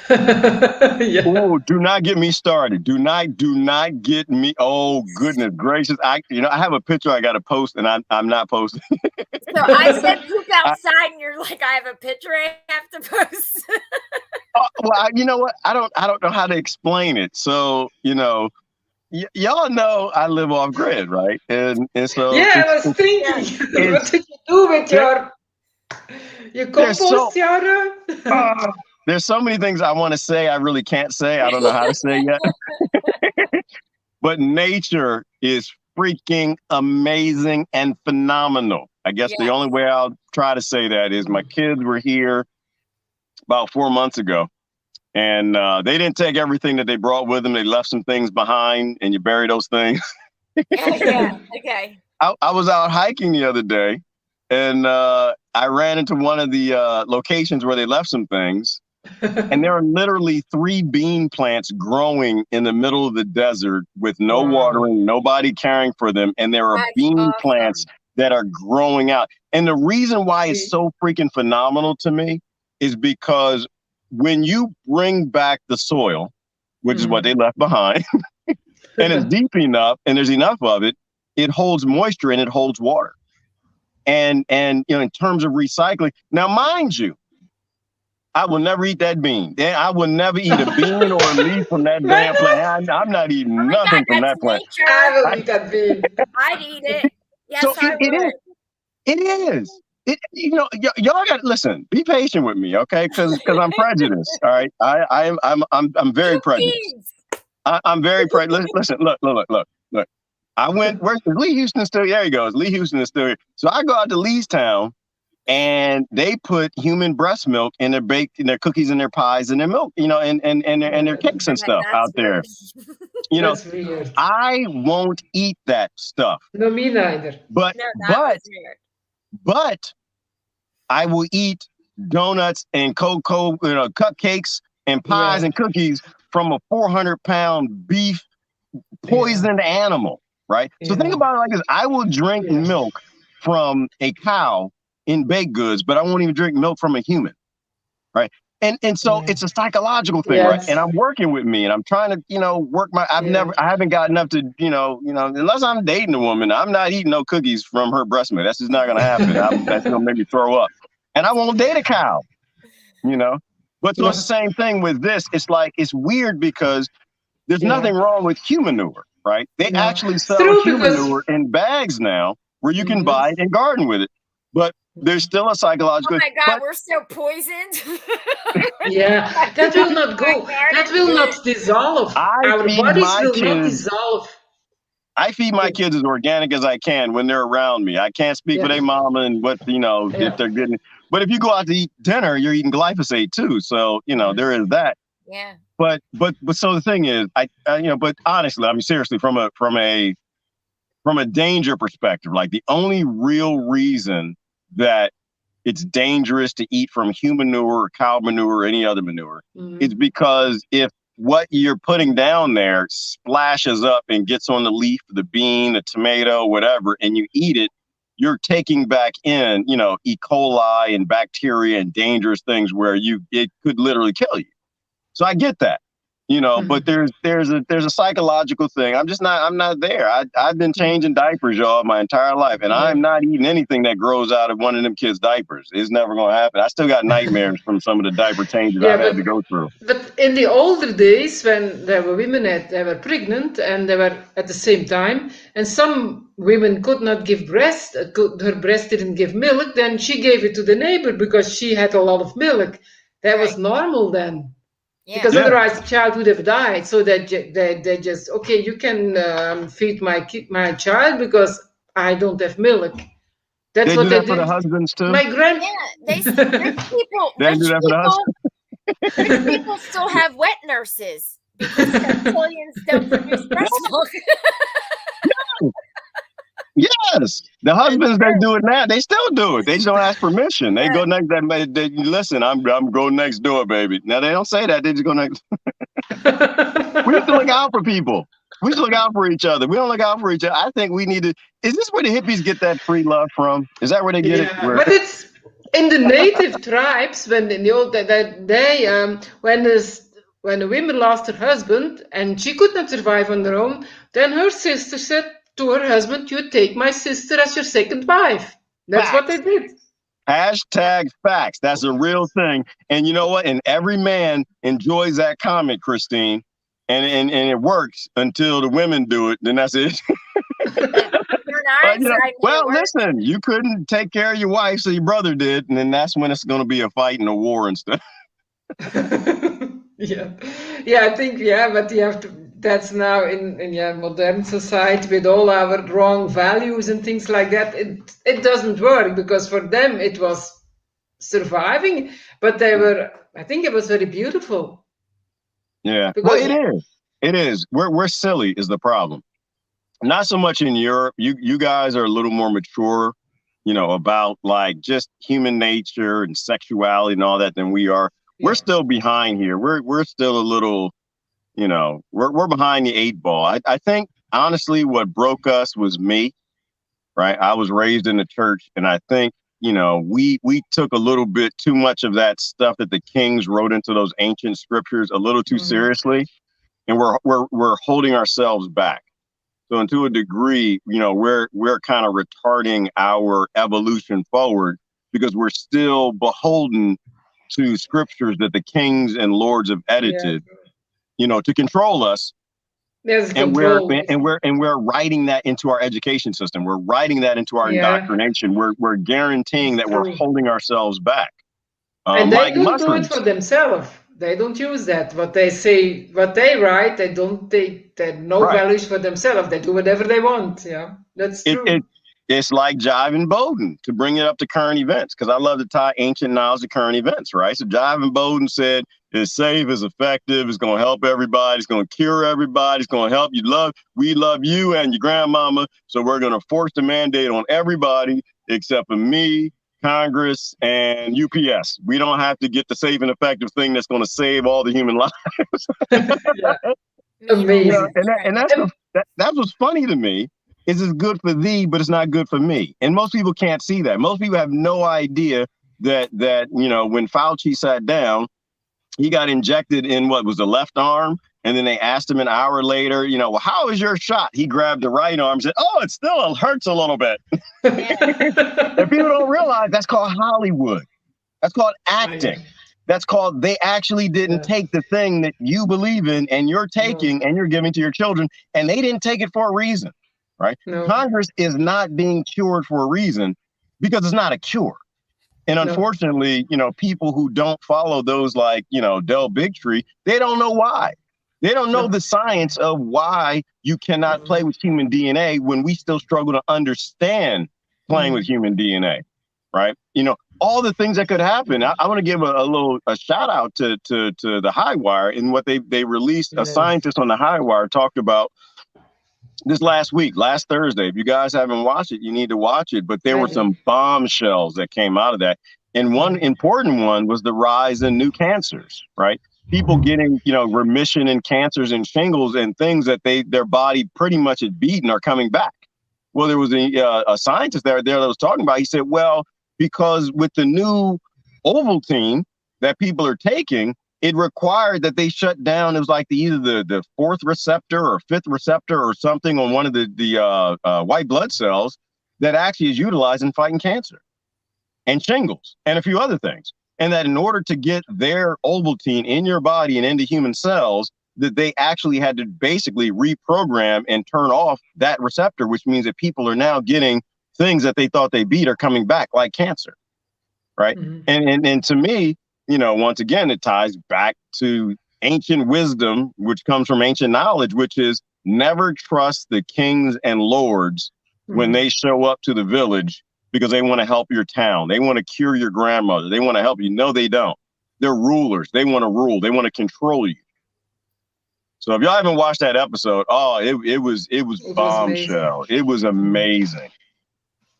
Yeah. Oh, do not get me started. Do not get me. Oh, goodness gracious. I have a picture I got to post and I'm not posting. So I said poop I, outside, and you're like, I have a picture I have to post. well, you know what? I don't know how to explain it. So, y'all know I live off grid, right? And so Yeah, I was thinking, what did you do with your compost, Yara? There's so many things I want to say I really can't say. I don't know how to say yet. But nature is freaking amazing and phenomenal. I guess the only way I'll try to say that is my kids were here about 4 months ago, and they didn't take everything that they brought with them. They left some things behind, and you bury those things. Yeah. Okay. I was out hiking the other day, and I ran into one of the locations where they left some things. And there are literally 3 bean plants growing in the middle of the desert with no watering, nobody caring for them. And there are bean plants that are growing out. And the reason why it's so freaking phenomenal to me is because when you bring back the soil, which is what they left behind, and it's deep enough and there's enough of it, it holds moisture and it holds water. And in terms of recycling, now mind you, I will never eat that bean. I will never eat a bean or a leaf from that damn plant. I'm not eating nothing from that plant. I will eat that bean. I'd eat it. Yes, so I would. It is. Y'all got to listen. Be patient with me, okay? Because I'm prejudiced. All right, I'm very prejudiced. I'm very prejudiced. Listen, look. I went. Where's Lee Houston still? There he goes. Lee Houston is still here. So I go out to Leestown. And they put human breast milk in their cookies and their pies and their milk, and their cakes and stuff out there. That's weird. I won't eat that stuff. No, me neither. But I will eat donuts and cocoa, cupcakes and pies and cookies from a 400-pound beef poisoned animal, right? So think about it like this. I will drink milk from a cow in baked goods, but I won't even drink milk from a human, right? And so it's a psychological thing, right? And I'm working with me, and I'm trying to, work my. I haven't gotten up to, unless I'm dating a woman, I'm not eating no cookies from her breast milk. That's just not gonna happen. That's gonna make me throw up, and I won't date a cow, But so it's the same thing with this. It's like it's weird because there's nothing wrong with human manure, right? They actually sell human manure in bags now, where you can buy it and garden with it, but there's still a psychological. Oh my God, we're so poisoned. That will not go. That will not dissolve. Our bodies will not dissolve. I feed my kids as organic as I can when they're around me. I can't speak for their mama and what, if they're getting. But if you go out to eat dinner, you're eating glyphosate too. So, there is that. Yeah. But so the thing is, but honestly, I mean, seriously, from a danger perspective, like the only real reason that it's dangerous to eat from human manure or cow manure or any other manure is because if what you're putting down there splashes up and gets on the leaf, the bean, the tomato, whatever, and you eat it, you're taking back in, E. coli and bacteria and dangerous things where it could literally kill you. So I get that. But there's a psychological thing. I'm not there. I've been changing diapers, y'all, my entire life, and I'm not eating anything that grows out of one of them kids' diapers. It's never going to happen. I still got nightmares from some of the diaper changes I've had to go through. But in the older days, when there were women they were pregnant and they were at the same time, and some women could not give breast, her breast didn't give milk, then she gave it to the neighbor because she had a lot of milk. That was normal then. Yeah. Because otherwise the child would have died. So they just, okay, you can feed my child because I don't have milk. That's what they did for the husbands too. My grand, rich people still have wet nurses because Italians don't produce breast milk. Yes, the husbands that do it now, they still do it. They just don't ask permission. They go next. Listen, I'm going next door, baby. Now they don't say that. They just go next. We have to look out for people. We should look out for each other. We don't look out for each other. I think we need to. Is this where the hippies get that free love from? Is that where they get it? But in the native tribes, when in the old when a woman lost her husband and she could not survive on her own, then her sister said to her husband, "You take my sister as your second wife." That's what they Facts. did. Hashtag facts. That's a real thing. And you know what? And every man enjoys that comment, Christine. And it works until the women do it. Then that's it. You're nice. Well, listen, you couldn't take care of your wife, so your brother did. And then that's when it's going to be a fight and a war and stuff. Yeah, I think, but you have to, that's now in modern society with all our wrong values and things like that, it doesn't work, because for them it was surviving, but I think it was very beautiful. Yeah, well, it is. We're silly is the problem. Not so much in Europe. You guys are a little more mature, about like just human nature and sexuality and all that than we are. Yeah. We're still behind here. We're still a little, we're behind the 8 ball. I think honestly what broke us was me, right? I was raised in the church, and I think, we took a little bit too much of that stuff that the kings wrote into those ancient scriptures a little too seriously, and we're holding ourselves back. So, and to a degree, we're kind of retarding our evolution forward because we're still beholden to scriptures that the kings and lords have edited, to control us. And we're writing that into our education system. We're writing that into our indoctrination. We're guaranteeing that we're holding ourselves back. And they don't do it for themselves. They don't use that. What they say, what they write, they don't take no values for themselves. They do whatever they want. Yeah, that's true. It's like Jive and Bowden, to bring it up to current events, because I love to tie ancient knowledge to current events, right? So Jive and Bowden said it's safe, it's effective, it's going to help everybody, it's going to cure everybody, it's going to help you. We love you and your grandmama, so we're going to force the mandate on everybody except for me, Congress, and UPS. We don't have to get the safe and effective thing that's going to save all the human lives. Amazing. And that's what's funny to me. Is it's good for thee, but it's not good for me. And most people can't see that. Most people have no idea that when Fauci sat down, he got injected in what was the left arm. And then they asked him an hour later, well, how is your shot? He grabbed the right arm and said, oh, it still hurts a little bit. And people don't realize that's called Hollywood. That's called acting. That's called, they actually didn't take the thing that you believe in and you're taking and you're giving to your children. And they didn't take it for a reason. Right? No. Congress is not being cured for a reason because it's not a cure. And unfortunately, people who don't follow those like, Del Bigtree, they don't know why. They don't know the science of why you cannot play with human DNA when we still struggle to understand playing with human DNA. Right? All the things that could happen. I want to give a shout out to the High Wire, and what they released. A scientist on the High Wire talked about this last Thursday. If you guys haven't watched it, you need to watch it. But there were some bombshells that came out of that. And one important one was the rise in new cancers, right? People getting, remission in cancers and shingles and things that their body pretty much had beaten are coming back. Well, there was a scientist there that was talking about, he said, well, because with the new Ovaltine that people are taking, it required that they shut down. It was like either the 4th receptor or 5th receptor or something on one of the white blood cells that actually is utilized in fighting cancer and shingles and a few other things. And that in order to get their Ovaltine in your body and into human cells, that they actually had to basically reprogram and turn off that receptor, which means that people are now getting things that they thought they beat are coming back, like cancer. Right. And to me, once again, it ties back to ancient wisdom, which comes from ancient knowledge, which is never trust the kings and lords when they show up to the village because they want to help your town. They want to cure your grandmother. They want to help you. No, they don't. They're rulers. They want to rule. They want to control you. So if y'all haven't watched that episode, it was bombshell. It was amazing.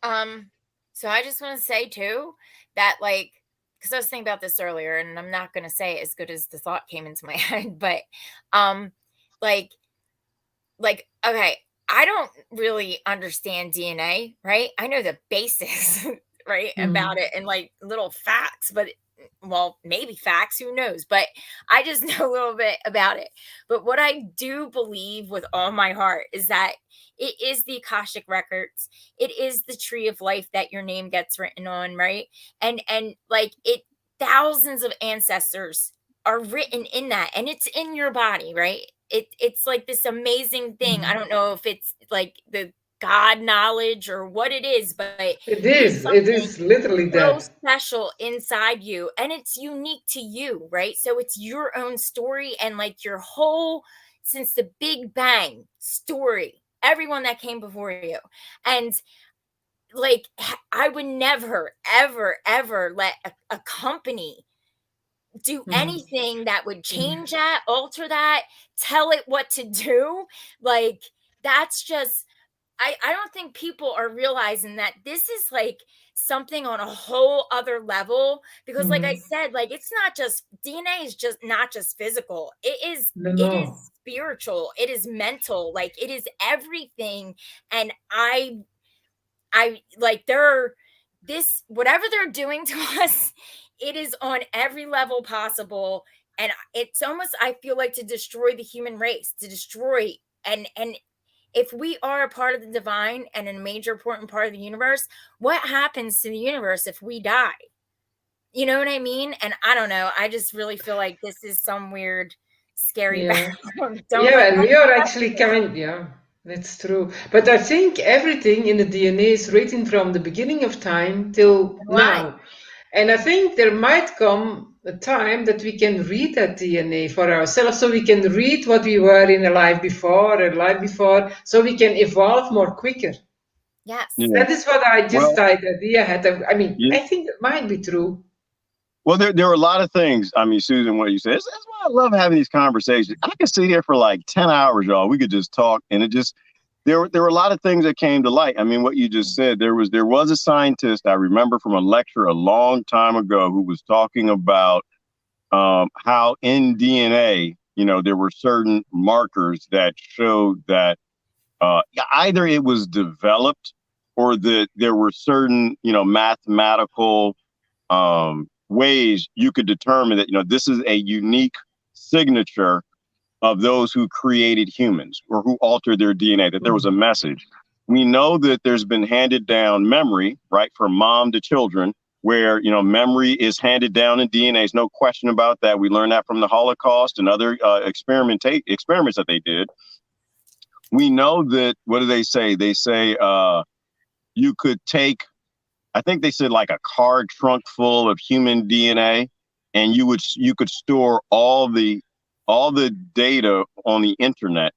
So I just want to say too that because I was thinking about this earlier, and I'm not going to say it as good as the thought came into my head, but okay, I don't really understand DNA, right? I know the basics right, about it, and like little facts, but well, maybe facts, who knows? But I just know a little bit about it. But what I do believe with all my heart is that it is the Akashic records. It is the tree of life that your name gets written on, right? And like it, thousands of ancestors are written in that, and it's in your body, right? It's like this amazing thing. I don't know if it's like the God knowledge or what it is, but It there's is. It something is literally so that. special inside you, and it's unique to you, right? So it's your own story, and like your whole, since the Big Bang story, everyone that came before you. And like I would never ever ever let a company do anything that would change that, alter that, tell it what to do. Like that's just, I don't think people are realizing that this is like something on a whole other level, because like I said, like it's not just DNA, is just not just physical. No, It is no. spiritual, it is mental, like it is everything. And I like they're this, whatever they're doing to us, it is on every level possible. And it's almost, I feel like, to destroy the human race, to destroy, and if we are a part of the divine and a major important part of the universe, what happens to the universe if we die? You know what I mean? And I don't know. I just really feel like this is some weird, scary Yeah. background. Don't Yeah, let and we are actually yeah, that's true. But I think everything in the DNA is written from the beginning of time till why. now. And I think there might come a time that we can read that DNA for ourselves, so we can read what we were in a life before, so we can evolve more quicker. Yes. Yeah. That is what I just Well, idea had. I mean, yeah. I think it might be true. Well, there are a lot of things. I mean, Susan, what you said, that's why I love having these conversations. I could sit here for like 10 hours, y'all. We could just talk, and it just, there were a lot of things that came to light. I mean, what you just said, there was a scientist I remember from a lecture a long time ago who was talking about how in DNA, there were certain markers that showed that either it was developed or that there were certain, mathematical ways you could determine that, this is a unique signature of those who created humans or who altered their DNA, that there was a message. We know that there's been handed down memory, right, from mom to children, where, memory is handed down in DNA. There's no question about that. We learned that from the Holocaust and other experiments that they did. We know that, what do they say? They say you could take, I think they said like a car trunk full of human DNA, and you could store all the data on the internet,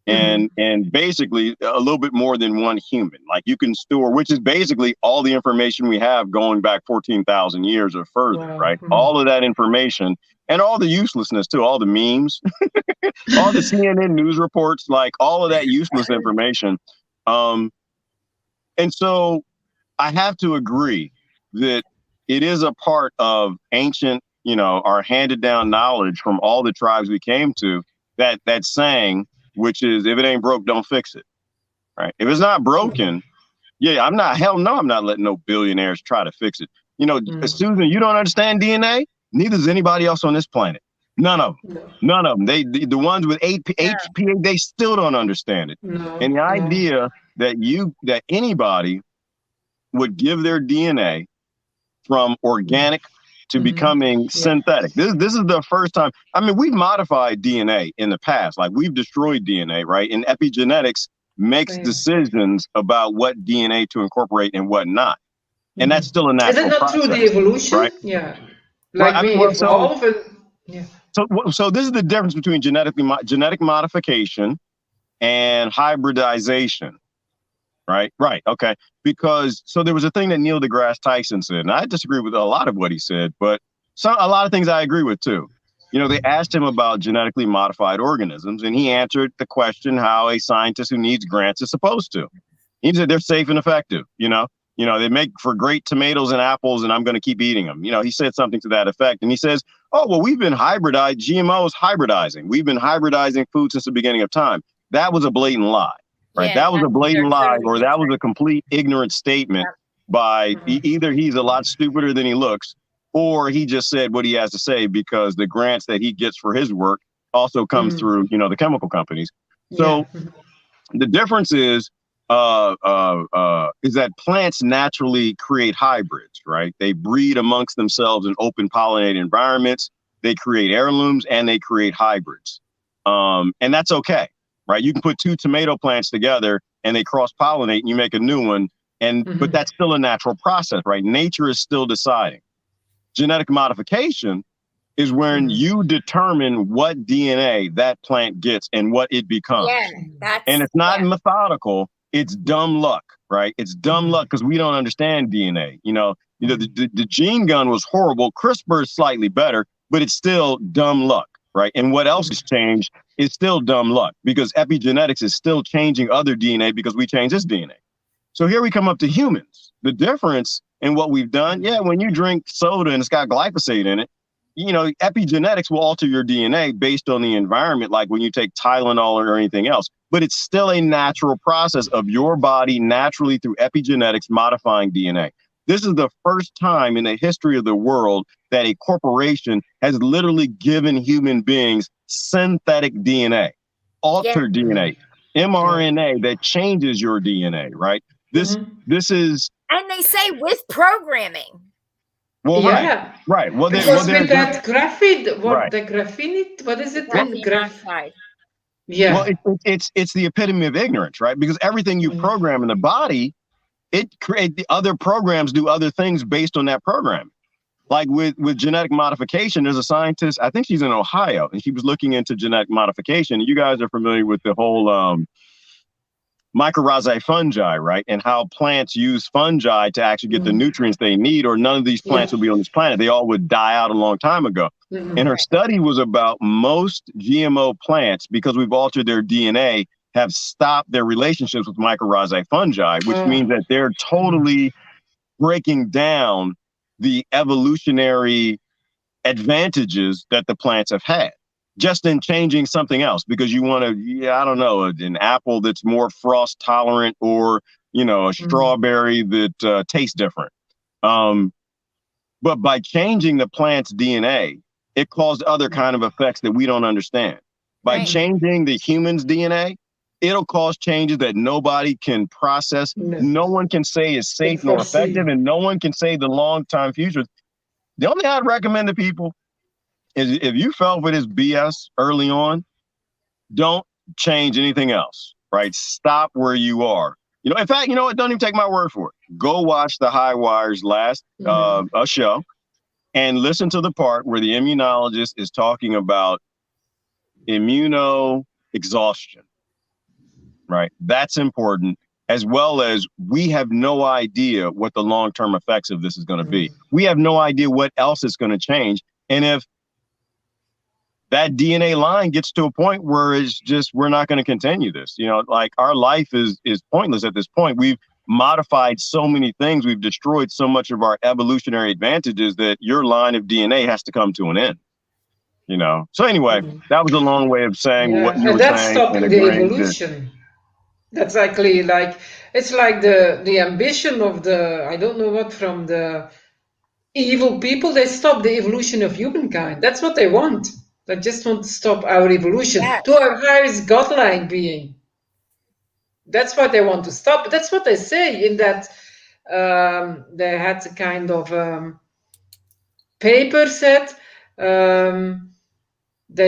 and basically a little bit more than one human. Like you can store, which is basically all the information we have going back 14,000 years or further, Wow. right? All of that information and all the uselessness too, all the memes, all the CNN news reports, like all of that useless information. And so I have to agree that it is a part of ancient, our handed down knowledge from all the tribes we came to, that saying, which is, if it ain't broke, don't fix it. Right. If it's not broken, I'm not letting no billionaires try to fix it. Susan, you don't understand DNA. Neither does anybody else on this planet. None of them. None of them. The ones with HPA, they still don't understand it. And the idea that anybody would give their DNA from organic to becoming synthetic. This is the first time. I mean, we've modified DNA in the past. Like we've destroyed DNA, right? And epigenetics makes decisions about what DNA to incorporate and what not. And that's still a natural process. Is it not through the evolution? Right? Yeah. Like we evolve So this is the difference between genetic modification and hybridization. Right. Okay. Because there was a thing that Neil deGrasse Tyson said, and I disagree with a lot of what he said, but a lot of things I agree with, too. They asked him about genetically modified organisms, and he answered the question how a scientist who needs grants is supposed to. He said they're safe and effective. They make for great tomatoes and apples, and I'm going to keep eating them. He said something to that effect. And he says, oh, well, we've been GMOs hybridizing. We've been hybridizing food since the beginning of time. That was a blatant lie. Right. Yeah, that was a blatant lie, or that was a complete ignorant statement by either he's a lot stupider than he looks, or he just said what he has to say because the grants that he gets for his work also comes through, the chemical companies. So the difference is that plants naturally create hybrids, right? They breed amongst themselves in open pollinated environments. They create heirlooms and they create hybrids. And that's okay, right? You can put 2 tomato plants together and they cross pollinate and you make a new one. But that's still a natural process, right? Nature is still deciding. Genetic modification is when you determine what DNA that plant gets and what it becomes. And it's not methodical. It's dumb luck, right? It's dumb luck because we don't understand DNA. The gene gun was horrible. CRISPR is slightly better, but it's still dumb luck, right? And what else has changed is still dumb luck because epigenetics is still changing other DNA because we changed this DNA. So here we come up to humans. The difference in what we've done, when you drink soda and it's got glyphosate in it, epigenetics will alter your DNA based on the environment, like when you take Tylenol or anything else. But it's still a natural process of your body naturally through epigenetics modifying DNA. This is the first time in the history of the world that a corporation has literally given human beings synthetic DNA, altered DNA, mRNA that changes your DNA, right? This is, and they say with programming. Well, right. Well, because with that graphene, the graphene, what is it? Graphene oxide. Yeah. Well, it's the epitome of ignorance, right? Because everything you program in the body, it creates the other programs do other things based on that program. Like with genetic modification, there's a scientist, I think she's in Ohio, and she was looking into genetic modification. You guys are familiar with the whole mycorrhizae fungi, right? And how plants use fungi to actually get the nutrients they need, or none of these plants would be on this planet. They all would die out a long time ago. And her study was about most GMO plants, because we've altered their DNA, have stopped their relationships with mycorrhizae fungi, which means that they're totally breaking down the evolutionary advantages that the plants have had, just in changing something else, because you want to, I don't know, an apple that's more frost tolerant, or, a strawberry that tastes different. But by changing the plant's DNA, it caused other kind of effects that we don't understand. By changing the human's DNA, it'll cause changes that nobody can process. No one can say is safe nor effective, and no one can say the long-time future. The only thing I'd recommend to people is, if you fell for this BS early on, don't change anything else, right? Stop where you are. In fact, you know what? Don't even take my word for it. Go watch the High Wire's last a show and listen to the part where the immunologist is talking about immunoexhaustion, right? That's important, as well as we have no idea what the long-term effects of this is going to be. We have no idea what else is going to change. And if that DNA line gets to a point where it's just, we're not going to continue this, like our life is pointless at this point. We've modified so many things. We've destroyed so much of our evolutionary advantages that your line of DNA has to come to an end. So anyway, that was a long way of saying what you were saying. That's stopping the evolution. That's actually it's like the ambition of the, I don't know what, from the evil people. They stop the evolution of humankind. That's what they want. They just want to stop our evolution to our highest godlike being. That's what they want to stop. That's what they say in that. They had a kind of paper set. They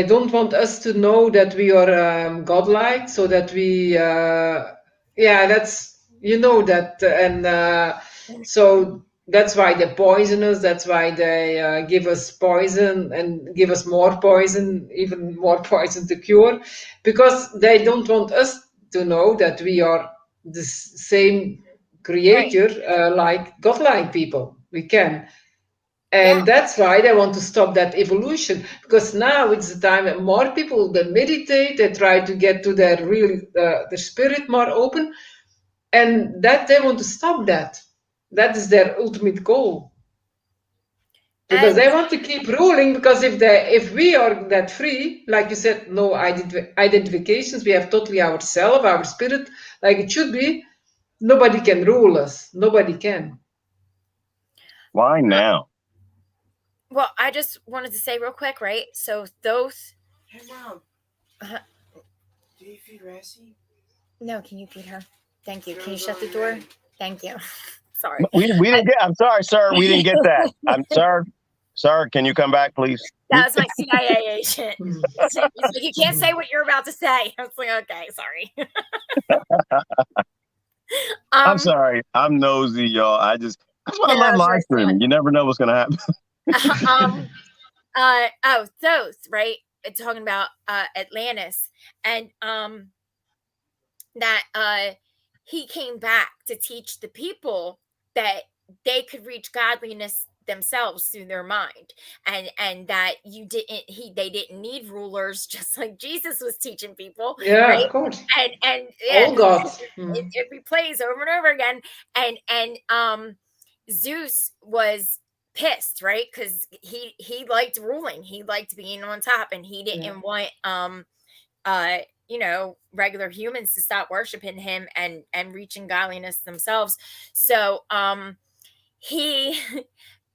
don't want us to know that we are godlike, so that we, that's, that, and so that's why they poison us. That's why they give us poison and give us more poison, even more poison to cure, because they don't want us to know that we are the same creator, like godlike people. We can. And that's why they want to stop that evolution, because now it's the time that more people, they meditate, they try to get to their real, their spirit more open, and that they want to stop that. That is their ultimate goal. Because they want to keep ruling, because if we are that free, like you said, no identifications, we have totally ourselves, our spirit, like it should be, nobody can rule us. Nobody can. Why now? Well, I just wanted to say real quick, right? So those. Hey, Mom. Do you feed Rassie? No, can you feed her? Thank you. Can you shut the door? Thank you. Sorry. We didn't get. I'm sorry, sir. We didn't get that. I'm sorry. Sir, can you come back, please? That was my CIA agent. He's like, you can't say what you're about to say. I was like, okay, sorry. I'm sorry. I'm nosy, y'all. That's why I love live streaming. You never know what's gonna happen. Those, right? It's talking about Atlantis, and that he came back to teach the people that they could reach godliness themselves through their mind, and that they didn't need rulers, just like Jesus was teaching people. Yeah, right? Of course. And All gods. it replays over and over again. And Zeus was pissed, right? Because he liked ruling, he liked being on top, and he didn't want regular humans to stop worshiping him and reaching godliness themselves. So he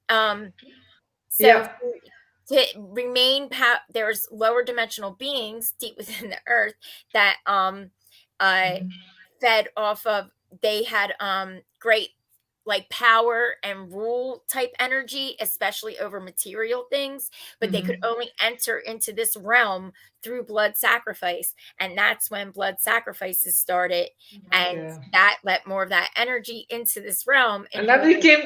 to remain there's lower dimensional beings deep within the earth that fed off of, they had great like power and rule type energy, especially over material things, but they could only enter into this realm through blood sacrifice. And that's when blood sacrifices started, and that let more of that energy into this realm. And that became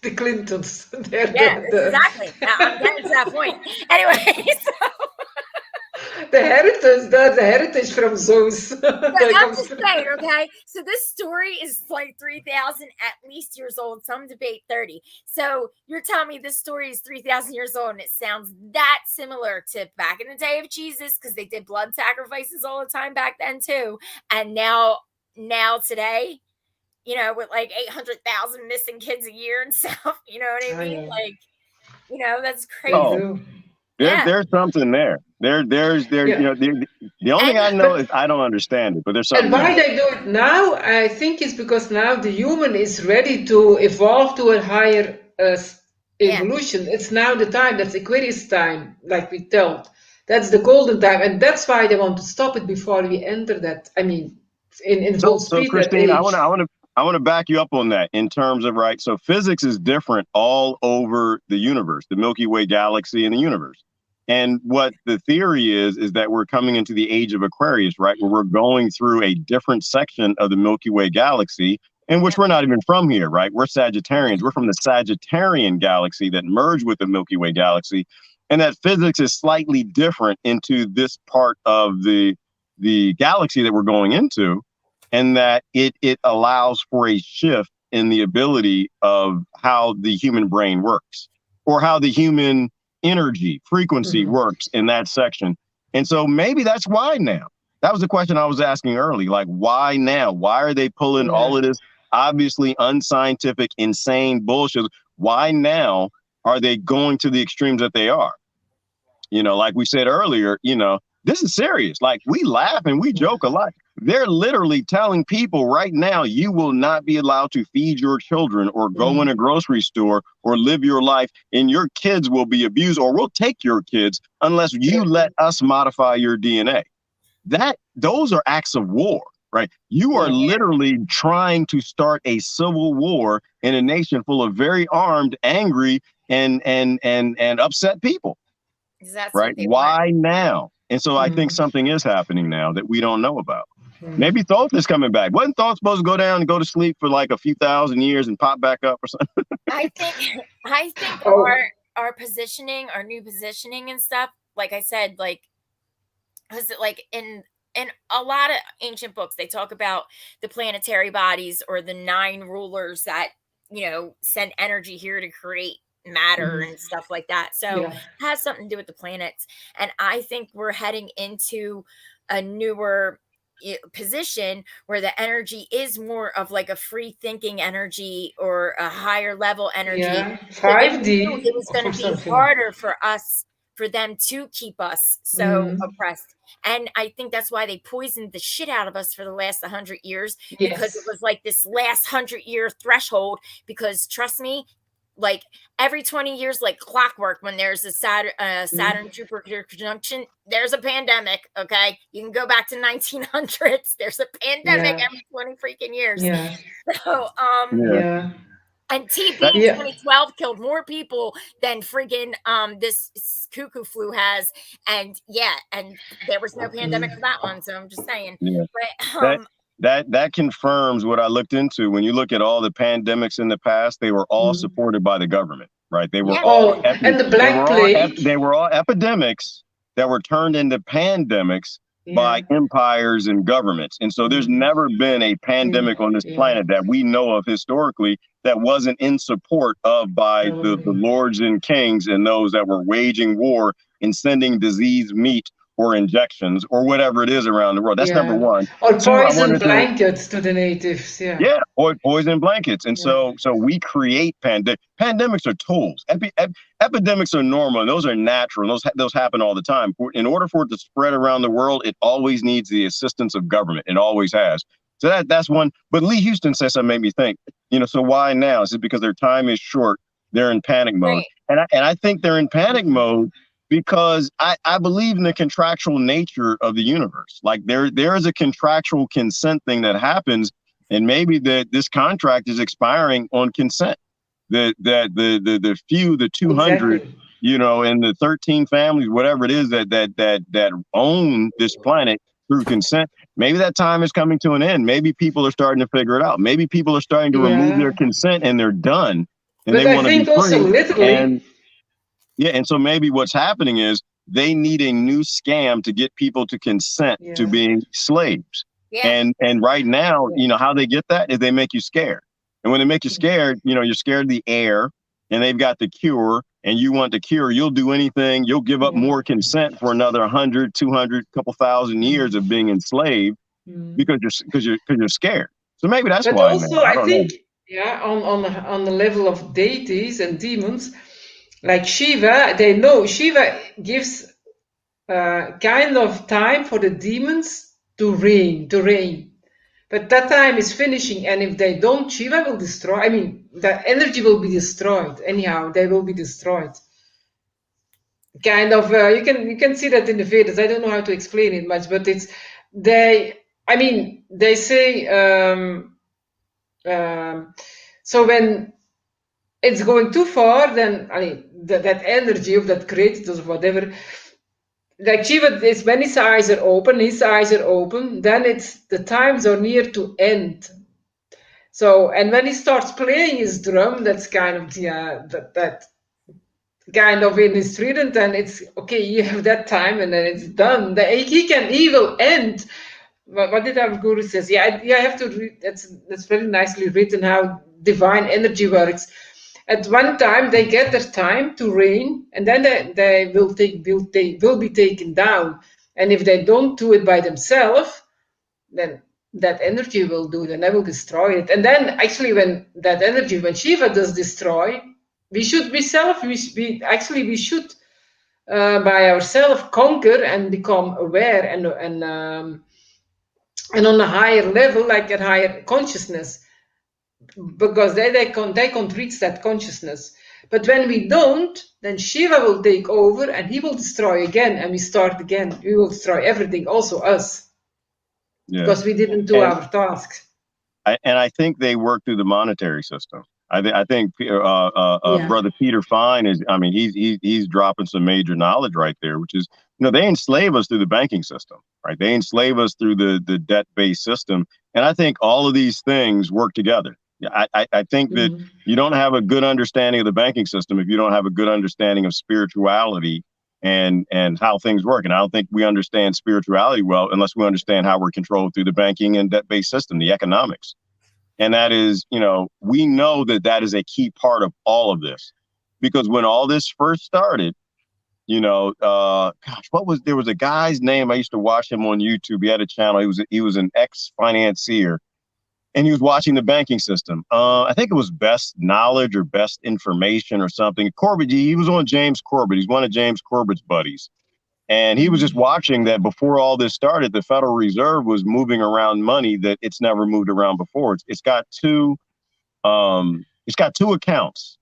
the Clintons. Exactly. I'm getting to that point. Anyway, so the heritage from Zeus. I'm just saying, okay? So this story is like 3,000 at least years old. Some debate 30. So you're telling me this story is 3,000 years old, and it sounds that similar to back in the day of Jesus, because they did blood sacrifices all the time back then too. And now today, with like 800,000 missing kids a year and stuff, you know what I mean? Like, that's crazy. Oh. There's something there. There's the only thing I know is I don't understand it, but there's something. And why they do it now, I think, is because now the human is ready to evolve to a higher evolution. It's now the time. That's Aquarius time, like we told. That's the golden time, and that's why they want to stop it before we enter that. I mean, in full speed. So Christine, I want to back you up on that in terms of So physics is different all over the universe, the Milky Way galaxy, and the universe. And what the theory is that we're coming into the age of Aquarius, right? Where we're going through a different section of the Milky Way galaxy, in which we're not even from here, right? We're Sagittarians. We're from the Sagittarian galaxy that merged with the Milky Way galaxy. And that physics is slightly different into this part of the galaxy that we're going into, and that it allows for a shift in the ability of how the human brain works, or how the human energy frequency works in that section. And so maybe that's why now. That was the question I was asking early. Like, why now? Why are they pulling all of this obviously unscientific, insane bullshit? Why now are they going to the extremes that they are? Like we said earlier, this is serious. Like, we laugh and we joke a lot. They're literally telling people right now, you will not be allowed to feed your children or go in a grocery store or live your life, and your kids will be abused, or we'll take your kids unless you let us modify your DNA. Those are acts of war, right? You are literally trying to start a civil war in a nation full of very armed, angry, and upset people. Right? Why now? And so I think something is happening now that we don't know about. Maybe Thoth is coming back. Wasn't Thoth supposed to go down and go to sleep for like a few thousand years and pop back up or something? I think our positioning, our new positioning and stuff, like I said, like, was it like in a lot of ancient books, they talk about the planetary bodies, or the 9 rulers that, send energy here to create matter and stuff like that. So it has something to do with the planets. And I think we're heading into a newer position where the energy is more of like a free thinking energy, or a higher level energy. 5D. It was going to be harder for us for them to keep us so oppressed. And I think that's why they poisoned the shit out of us for the last 100 years, because it was like this last 100-year threshold. Because trust me, like every 20 years, like clockwork, when there's a Saturn Jupiter conjunction, there's a pandemic. Okay, you can go back to 1900s. There's a pandemic every 20 freaking years. So and TB in 2012 killed more people than friggin' this cuckoo flu has, and and there was no pandemic for that one. So I'm just saying. But, that confirms what I looked into. When you look at all the pandemics in the past, they were all supported by the government, right? They were all and the Black Plague. They were all epidemics that were turned into pandemics by empires and governments. And so there's never been a pandemic on this planet that we know of historically that wasn't in support of by the lords and kings and those that were waging war and sending disease meat or injections or whatever it is around the world. That's number one. Or poison blankets to the natives. Or poison blankets. And so we create pandemics are tools. Epidemics are normal, and those are natural. Those happen all the time. In order for it to spread around the world, it always needs the assistance of government. It always has. So that's one. But Lee Houston says something made me think, so why now? Is it because their time is short? They're in panic mode. And I think they're in panic mode because I believe in the contractual nature of the universe. Like there is a contractual consent thing that happens, and maybe this contract is expiring on consent. The 200, and the 13 families, whatever it is that own this planet through consent, maybe that time is coming to an end. Maybe people are starting to figure it out. Maybe people are starting to remove their consent and they're done. And but they want to be also free. Literally. And so maybe what's happening is they need a new scam to get people to consent to being slaves. And right now, how they get that is they make you scared. And when they make you scared, you're scared of the air, and they've got the cure, and you want the cure. You'll do anything. You'll give up more consent for another 100, 200, couple thousand years of being enslaved because you're scared. So maybe that's why. But also, I think on the level of deities and demons, like Shiva, they know Shiva gives kind of time for the demons to reign. But that time is finishing, and if they don't, Shiva will destroy. I mean, the energy will be destroyed. Anyhow, they will be destroyed. Kind of, you can see that in the Vedas. I don't know how to explain it much, but they say, so when it's going too far, then that energy of that created or whatever, like Shiva is when his eyes are open, then the times are near to end. So, and when he starts playing his drum, that's kind of that kind of in his trident, and it's okay, you have that time and then it's done. He will end. What did our guru says? I have to read. That's very nicely written how divine energy works. At one time, they get their time to reign, and then they will be taken down. And if they don't do it by themselves, then that energy will do it, and they will destroy it. And then, actually, when Shiva does destroy, we should by ourselves conquer and become aware and on a higher level, like a higher consciousness. Because they can't reach that consciousness. But when we don't, then Shiva will take over and he will destroy again, and we start again. We will destroy everything, also us, because we didn't do our tasks. And I think they work through the monetary system. I think Brother Peter Fine he's dropping some major knowledge right there, which is, they enslave us through the banking system, right? They enslave us through the debt-based system. And I think all of these things work together. I think that you don't have a good understanding of the banking system if you don't have a good understanding of spirituality and how things work. And I don't think we understand spirituality well unless we understand how we're controlled through the banking and debt-based system, the economics. And that is, we know that is a key part of all of this, because when all this first started, there was a guy's name. I used to watch him on YouTube. He had a channel. He was an ex-financier. and he was watching the banking system. I think it was Best Knowledge or Best Information or something. Corbett, he was on James Corbett. He's one of James Corbett's buddies. And he was just watching that before all this started, the Federal Reserve was moving around money that it's never moved around before. It's got two accounts,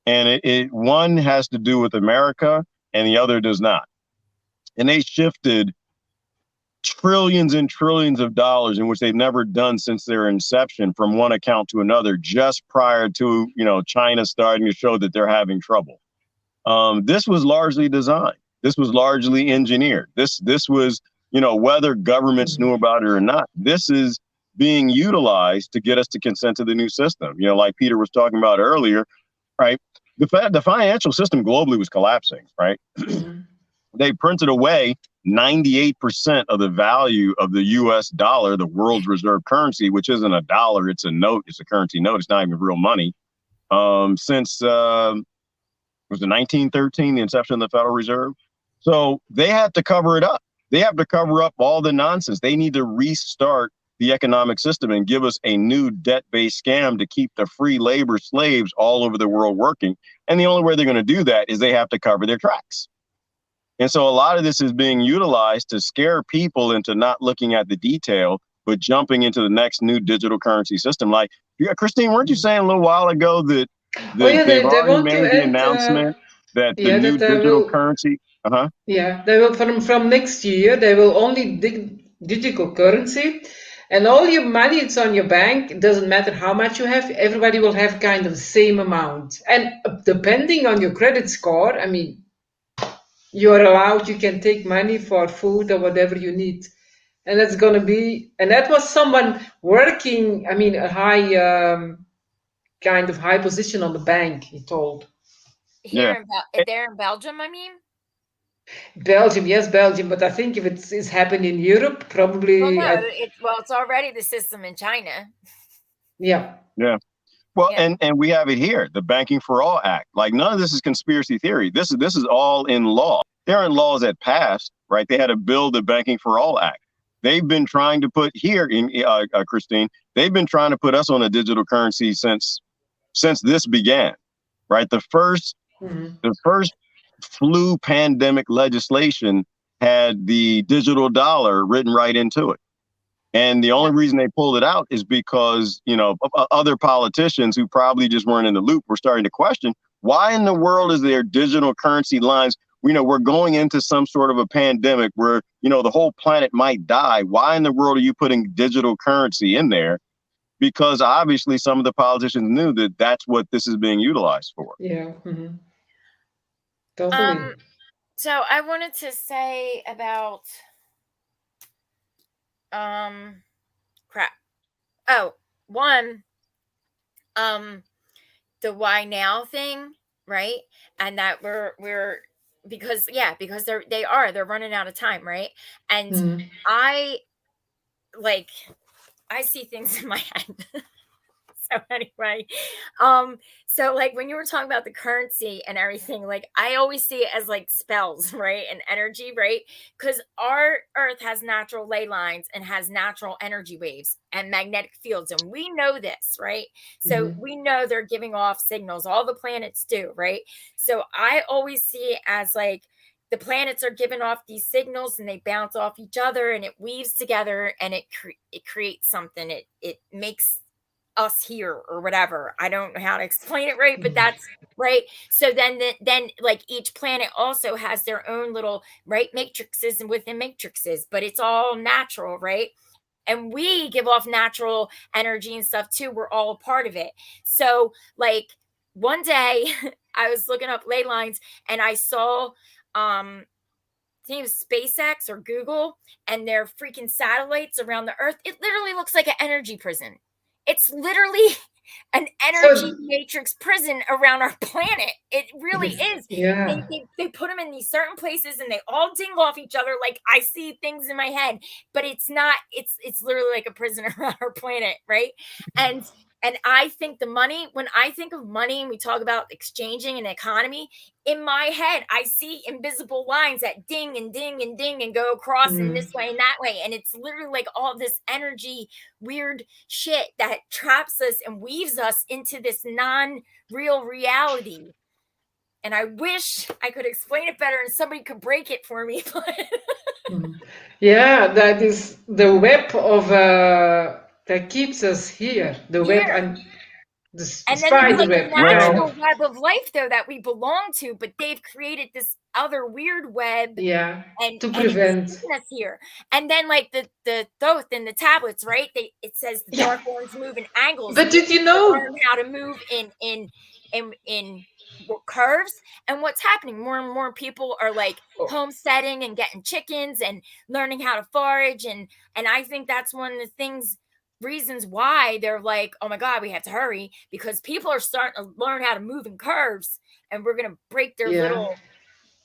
and one has to do with America and the other does not. And they shifted trillions and trillions of dollars, in which they've never done since their inception, from one account to another, just prior to, China starting to show that they're having trouble. This was largely designed. This was largely engineered. This was, whether governments knew about it or not, this is being utilized to get us to consent to the new system. Like Peter was talking about earlier, right? The financial system globally was collapsing, right? They printed away 98% of the value of the US dollar, the world's reserve currency, which isn't a dollar, it's a note, it's a currency note, it's not even real money. Since was it 1913, the inception of the Federal Reserve? So they have to cover it up. They have to cover up all the nonsense. They need to restart the economic system and give us a new debt-based scam to keep the free labor slaves all over the world working. And the only way they're going to do that is they have to cover their tracks. And so a lot of this is being utilized to scare people into not looking at the detail, but jumping into the next new digital currency system. Like, Christine, weren't you saying a little while ago that they've already made the announcement that the new digital currency? Yeah, they will from next year. They will only digital currency, and all your money it's on your bank. It doesn't matter how much you have. Everybody will have kind of the same amount, and depending on your credit score, I mean, you're allowed. You can take money for food or whatever you need, and that's going to be. And that was someone working. I mean, a high kind of high position on the bank. He told. There in Belgium, I mean. Belgium, yes, Belgium, but I think if it's happening in Europe, probably. Well, no, it's already the system in China. Yeah. Yeah. Well, yeah. And we have it here, the Banking for All Act. Like, none of this is conspiracy theory. This is all in law. There aren't laws that passed, right? They had to build the Banking for All Act. They've been trying to put here in Christine. They've been trying to put us on a digital currency since this began, right? The first flu pandemic legislation had the digital dollar written right into it. And the only reason they pulled it out is because, other politicians who probably just weren't in the loop were starting to question, why in the world is there digital currency lines? We're going into some sort of a pandemic where, the whole planet might die. Why in the world are you putting digital currency in there? Because obviously some of the politicians knew that that's what this is being utilized for. Yeah. Mm-hmm. Totally. So I wanted to say about crap. Oh, one, the why now thing, right? And that we're because they're running out of time, right? And I see things in my head. So anyway, so like when you were talking about the currency and everything, like I always see it as like spells, right? And energy, right? Because our Earth has natural ley lines and has natural energy waves and magnetic fields. And we know this, right? So we know they're giving off signals. All the planets do, right? So I always see it as like the planets are giving off these signals and they bounce off each other and it weaves together and it creates something. It makes us here or whatever. I don't know how to explain it right, but that's right. So then like each planet also has their own little matrices and within matrices, but it's all natural, right? And we give off natural energy and stuff too. We're all a part of it. So like one day I was looking up ley lines and I saw I think it was SpaceX or Google and their freaking satellites around the Earth. It literally looks like an energy prison. It's literally an energy matrix prison around our planet. It really is. Yeah. They put them in these certain places and they all ding off each other. Like I see things in my head, but it's not, it's literally like a prison around our planet. Right. And And I think the money, when I think of money and we talk about exchanging an economy, in my head, I see invisible lines that ding and ding and ding and go across in this way and that way. And it's literally like all this energy, weird shit that traps us and weaves us into this non-real reality. And I wish I could explain it better and somebody could break it for me. Yeah, that is the web of that keeps us here. The web and the spider then web. the natural web of life, though, that we belong to, but they've created this other weird web. Yeah, and to prevent it's us here. And then, like the Thoth and the tablets, right? It says the dark ones move in angles. But did you know learn how to move in curves? And what's happening? More and more people are like homesteading and getting chickens and learning how to forage. And I think that's one of the reasons why they're like, oh my God, we have to hurry, because people are starting to learn how to move in curves, and we're gonna break their little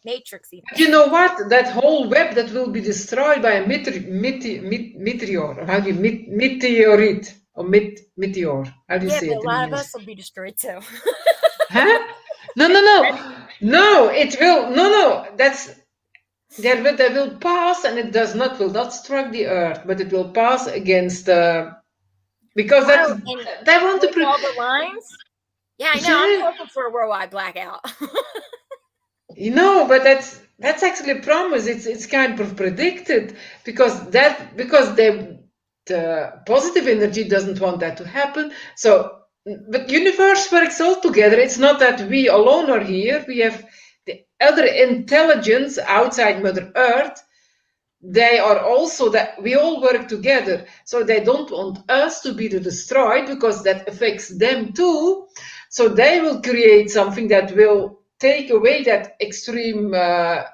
matrix. You know what? That whole web that will be destroyed by a meteor, or how do you meteorite or meteor? How do you say it? A lot of us will be destroyed too. Huh? No. It will. No. That's. They will pass, and it will not strike the earth, but it will pass against because they want to all the lines. Yeah, I know. I'm hoping for a worldwide blackout. But that's actually a promise. It's kind of predicted because the positive energy doesn't want that to happen. So, but universe works all together. It's not that we alone are here. We have the other intelligence outside Mother Earth. They are also that we all work together. So they don't want us to be destroyed because that affects them too. So they will create something that will take away that extreme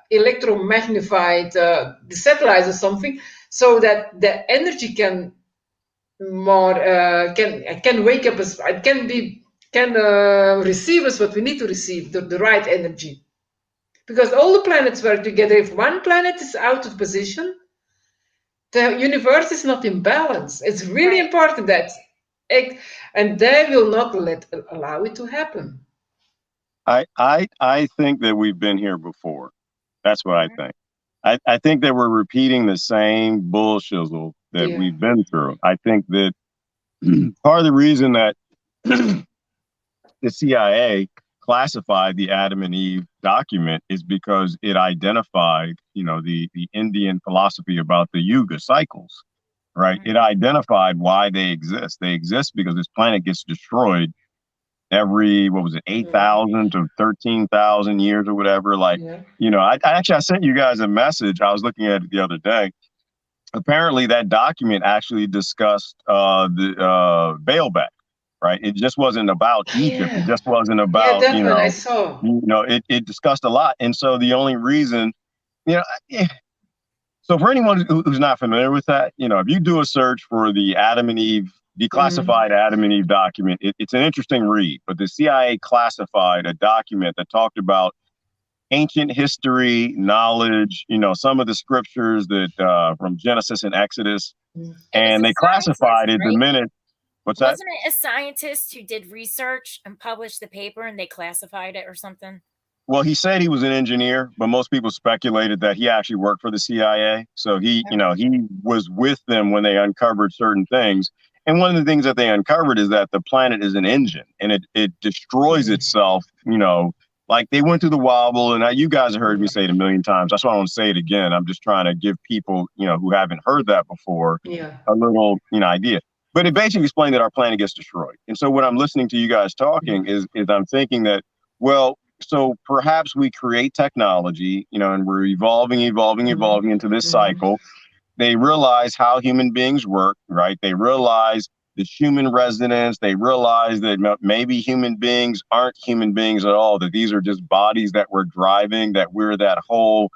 electromagnified the satellites or something, so that the energy can wake up us. It can receive us what we need to receive, the right energy. Because all the planets work together. If one planet is out of position, the universe is not in balance. It's really important and they will not allow it to happen. I think that we've been here before. That's what I think. I think that we're repeating the same bullshizzle that we've been through. I think that part of the reason that the CIA classified the Adam and Eve document is because it identified, the Indian philosophy about the yuga cycles, right? It identified why they exist. They exist because this planet gets destroyed every, 8,000 to 13,000 years or whatever. I sent you guys a message. I was looking at it the other day. Apparently that document actually discussed the Baalbek. Right. It just wasn't about Egypt. It just wasn't about, I saw. It discussed a lot. And so the only reason, so for anyone who's not familiar with that, if you do a search for the Adam and Eve, declassified Adam and Eve document, it's an interesting read. But the CIA classified a document that talked about ancient history, knowledge, some of the scriptures that from Genesis and Exodus. And they classified it the minute. Wasn't it a scientist who did research and published the paper and they classified it or something? Well, he said he was an engineer, but most people speculated that he actually worked for the CIA. So he was with them when they uncovered certain things. And one of the things that they uncovered is that the planet is an engine and it destroys itself, like they went through the wobble. And you guys have heard me say it a million times. That's why I want to say it again. I'm just trying to give people, who haven't heard that before, a little, idea. But it basically explained that our planet gets destroyed. And so when I'm listening to you guys talking is I'm thinking that, well, so perhaps we create technology, and we're evolving into this cycle. They realize how human beings work, right? They realize the human resonance. They realize that maybe human beings aren't human beings at all, that these are just bodies that we're driving, that we're that whole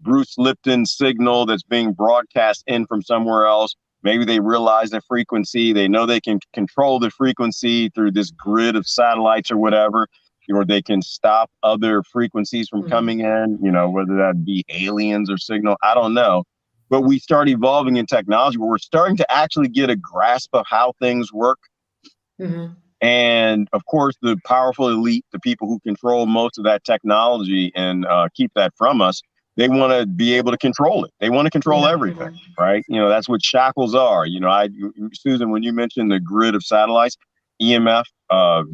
Bruce Lipton signal that's being broadcast in from somewhere else. Maybe they realize the frequency. They know they can control the frequency through this grid of satellites or whatever, or they can stop other frequencies from coming in, whether that be aliens or signal. I don't know. But we start evolving in technology where we're starting to actually get a grasp of how things work. Mhm. And of course, the powerful elite, the people who control most of that technology and keep that from us, they want to be able to control it. They want to control Yeah. everything, right? You know, that's what shackles are. You know, Susan, when you mentioned the grid of satellites, EMF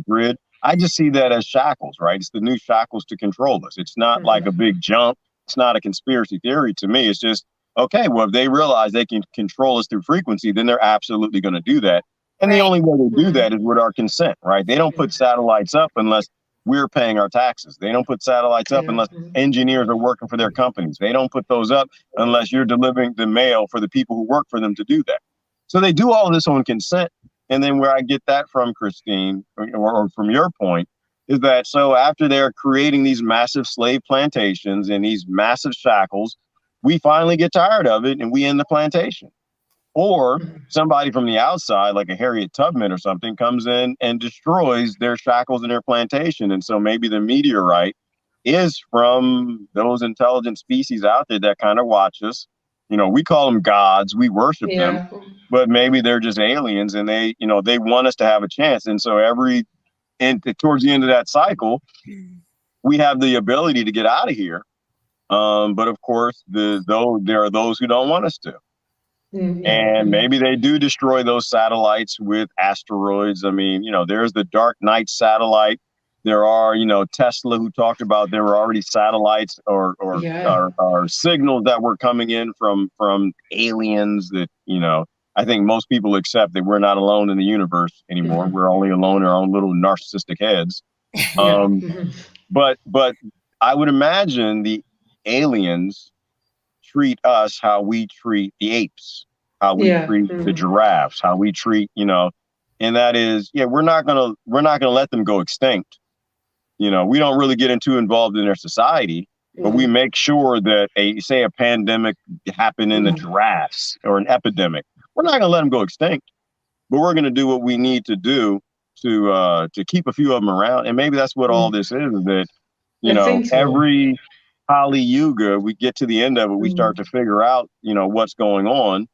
grid, I just see that as shackles, right? It's the new shackles to control us. It's not like a big jump. It's not a conspiracy theory to me. It's just, okay, well, if they realize they can control us through frequency, then they're absolutely going to do that. And the Right. only way they do that is with our consent, right? They don't put satellites up unless we're paying our taxes. They don't put satellites up unless engineers are working for their companies. They don't put those up unless you're delivering the mail for the people who work for them to do that. So they do all of this on consent. And then where I get that from, Christine, or from your point, is that so after they're creating these massive slave plantations and these massive shackles, we finally get tired of it and we end the plantation. Or somebody from the outside, like a Harriet Tubman or something, comes in and destroys their shackles and their plantation. And so maybe the meteorite is from those intelligent species out there that kind of watch us. You know, we call them gods, we worship them, but maybe they're just aliens and they, you know, they want us to have a chance. And so towards the end of that cycle, we have the ability to get out of here. But of course, there are those who don't want us to. And maybe they do destroy those satellites with asteroids. I mean, you know, there's the Dark Knight satellite. There are, you know, Tesla, who talked about there were already satellites or signals that were coming in from aliens that, you know, I think most people accept that we're not alone in the universe anymore. We're only alone in our own little narcissistic heads. But I would imagine the aliens treat us how we treat the apes, how we treat the giraffes, how we treat, you know, and that is, we're not gonna let them go extinct. You know, we don't really get too involved in their society, but we make sure that a pandemic happened in the giraffes or an epidemic. We're not gonna let them go extinct, but we're gonna do what we need to do to keep a few of them around. And maybe that's what all this is that, you know, every Kali Yuga, we get to the end of it, we start to figure out, you know, what's going on,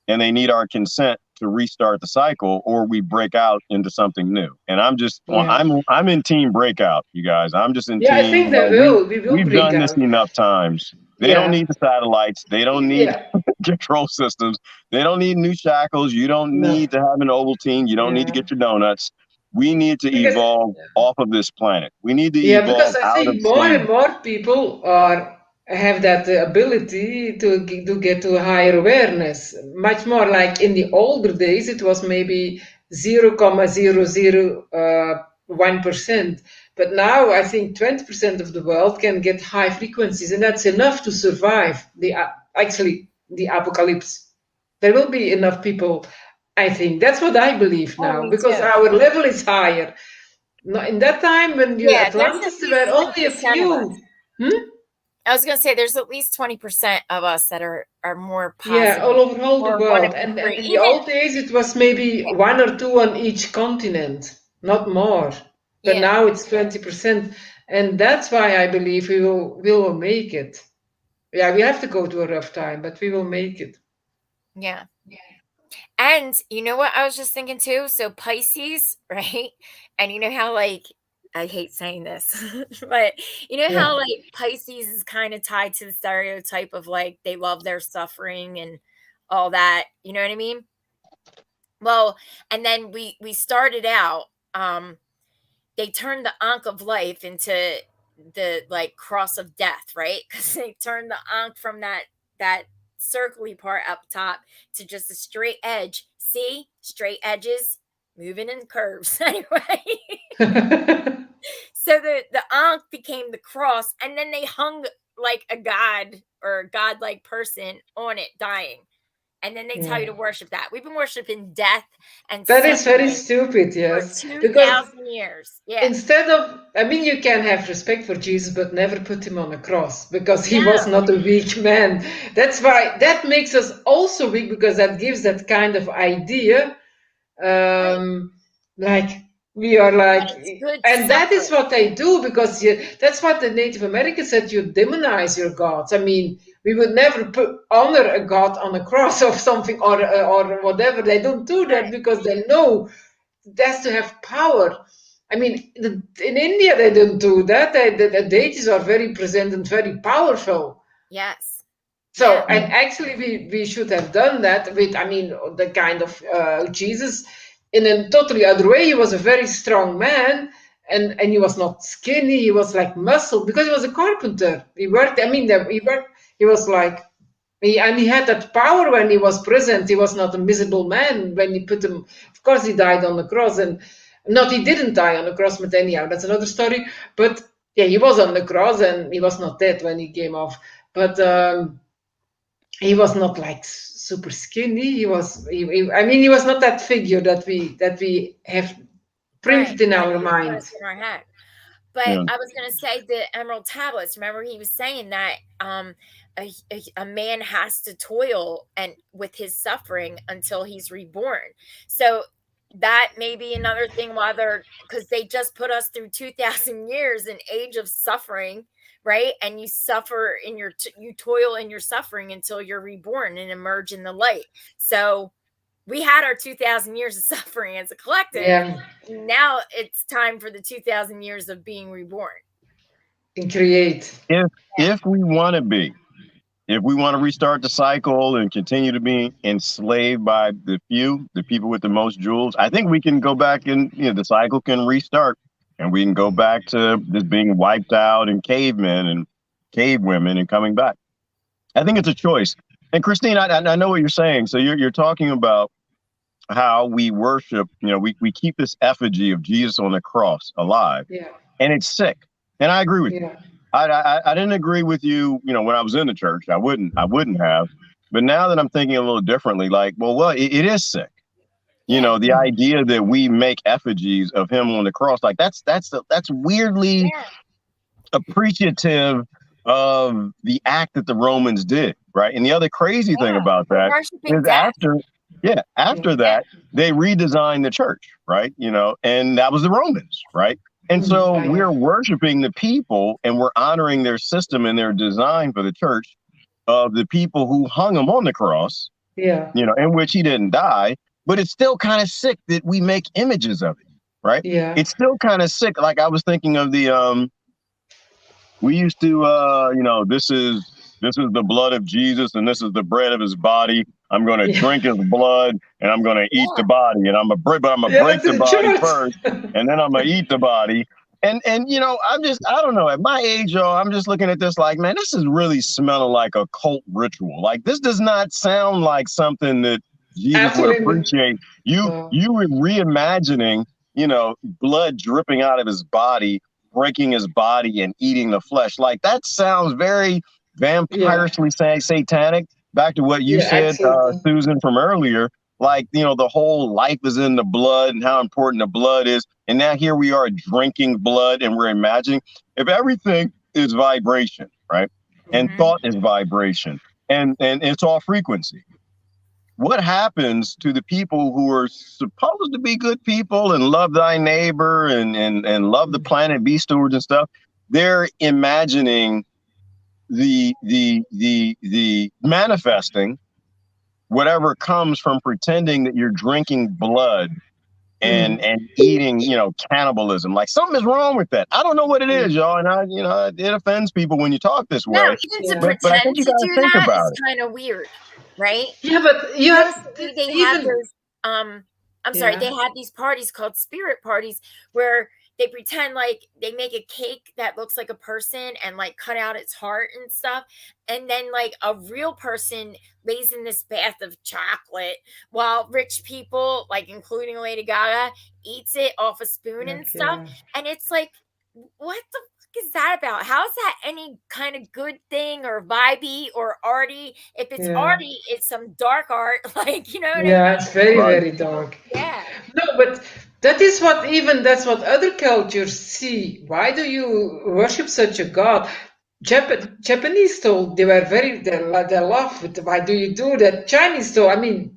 and they need our consent to restart the cycle, or we break out into something new. And I'm just, I'm in team breakout, you guys. I'm just in team. I think they will. We've done this enough times. They don't need the satellites. They don't need control systems. They don't need new shackles. You don't need to have an Ovaltine. You don't need to get your donuts. We need to evolve off of this planet. We need to evolve because I out think of more slavery. and more people have that ability to get to a higher awareness. Much more like in the older days, it was maybe 0.001%. But now I think 20% of the world can get high frequencies, and that's enough to survive the apocalypse. There will be enough people, I think. That's what I believe now, because our level is higher. In that time when Atlantis, there were only a few. I was going to say there's at least 20% of us that are more positive. Yeah, all over the world. And in the old days, it was maybe 1 or 2 on each continent, not more. But now it's 20%. And that's why I believe we will make it. Yeah, we have to go to a rough time, but we will make it. Yeah. And you know what I was just thinking too? So Pisces, right? And you know how, like, I hate saying this, but you know how, like, Pisces is kind of tied to the stereotype of, like, they love their suffering and all that. You know what I mean? Well, and then we started out, they turned the Ankh of life into the, like, cross of death, right? Because they turned the Ankh from that circly part up top to just a straight edge. See, straight edges moving in curves anyway. So the Ankh became the cross, and then they hung like a god or a godlike person on it dying, and then they tell you to worship that. We've been worshiping death and that is very stupid, yes, for 2,000 years. Instead of, I mean, you can have respect for Jesus, but never put him on a cross, because he was not a weak man. That's why that makes us also weak, because that gives that kind of idea, like we are like, and that is what they do, because that's what the Native Americans said, you demonize your gods. I mean, we would never honor a god on a cross or something, or whatever. They don't do that because they know has to have power. I mean, in India they don't do that. The deities are very present and very powerful. Yes. So, Yeah. and actually, we should have done that with, I mean, the kind of Jesus in a totally other way. He was a very strong man, and he was not skinny. He was like muscle because he was a carpenter. He worked. I mean, he worked. He was like, he had that power when he was present. He was not a miserable man when he put him. Of course, he died on the cross, and not he didn't die on the cross, but anyhow, that's another story. But yeah, he was on the cross, and he was not dead when he came off. But he was not like super skinny. He was. I mean, he was not that figure that we have printed in our mind. In our head. But Yeah. I was going to say the Emerald Tablets. Remember, he was saying that a man has to toil and with his suffering until he's reborn. So that may be another thing why because they just put us through 2,000 years, an age of suffering, right? And you suffer you toil in your suffering until you're reborn and emerge in the light. So we had our 2,000 years of suffering as a collective. Yeah. Now it's time for the 2,000 years of being reborn. And create. If we want to restart the cycle and continue to be enslaved by the few, the people with the most jewels, I think we can go back and the cycle can restart, and we can go back to just being wiped out and cavemen and cave women and coming back. I think it's a choice. And Christine, I know what you're saying. So you're talking about how we worship, we keep this effigy of Jesus on the cross alive, and it's sick. And I agree with you. I didn't agree with you, when I was in the church. I wouldn't have. But now that I'm thinking a little differently, like, well, it is sick. The idea that we make effigies of him on the cross, like that's weirdly appreciative of the act that the Romans did, right? And the other crazy thing about that is after that, they redesigned the church, right? And that was the Romans, right? And so we're worshiping the people, and we're honoring their system and their design for the church of the people who hung him on the cross, in which he didn't die. But it's still kind of sick that we make images of it, right? Yeah. It's still kind of sick. Like I was thinking of we used to, this is the blood of Jesus, and this is the bread of his body. I'm going to drink his blood, and I'm going to eat the body, and I'm going to break the body first, and then I'm going to eat the body. And I don't know, at my age, y'all, I'm just looking at this like, man, this is really smelling like a cult ritual. Like, this does not sound like something that Jesus would appreciate. You were reimagining, blood dripping out of his body, breaking his body and eating the flesh. Like, that sounds very vampirishly satanic. Back to what you said, Susan, from earlier, like, the whole life is in the blood and how important the blood is. And now here we are drinking blood, and we're imagining, if everything is vibration, right? And thought is vibration, and it's all frequency. What happens to the people who are supposed to be good people and love thy neighbor and love the planet, be stewards and stuff? They're imagining the manifesting whatever comes from pretending that you're drinking blood and eating, cannibalism. Like, something is wrong with that. I don't know what it is, y'all. And it offends people when you talk this way. No, even to pretend to do that is kind of weird, right? Yeah, but you have they have those they have these parties called spirit parties where they pretend like they make a cake that looks like a person and like cut out its heart and stuff. And then like a real person lays in this bath of chocolate while rich people, like including Lady Gaga, eats it off a spoon and stuff. And it's like, what the fuck is that about? How is that any kind of good thing or vibey or arty? If it's arty, it's some dark art, like, what I mean? It's very, very dark. Yeah. No, but that's what other cultures see. Why do you worship such a god? Japanese told they love it. Why do you do that? Chinese told, I mean,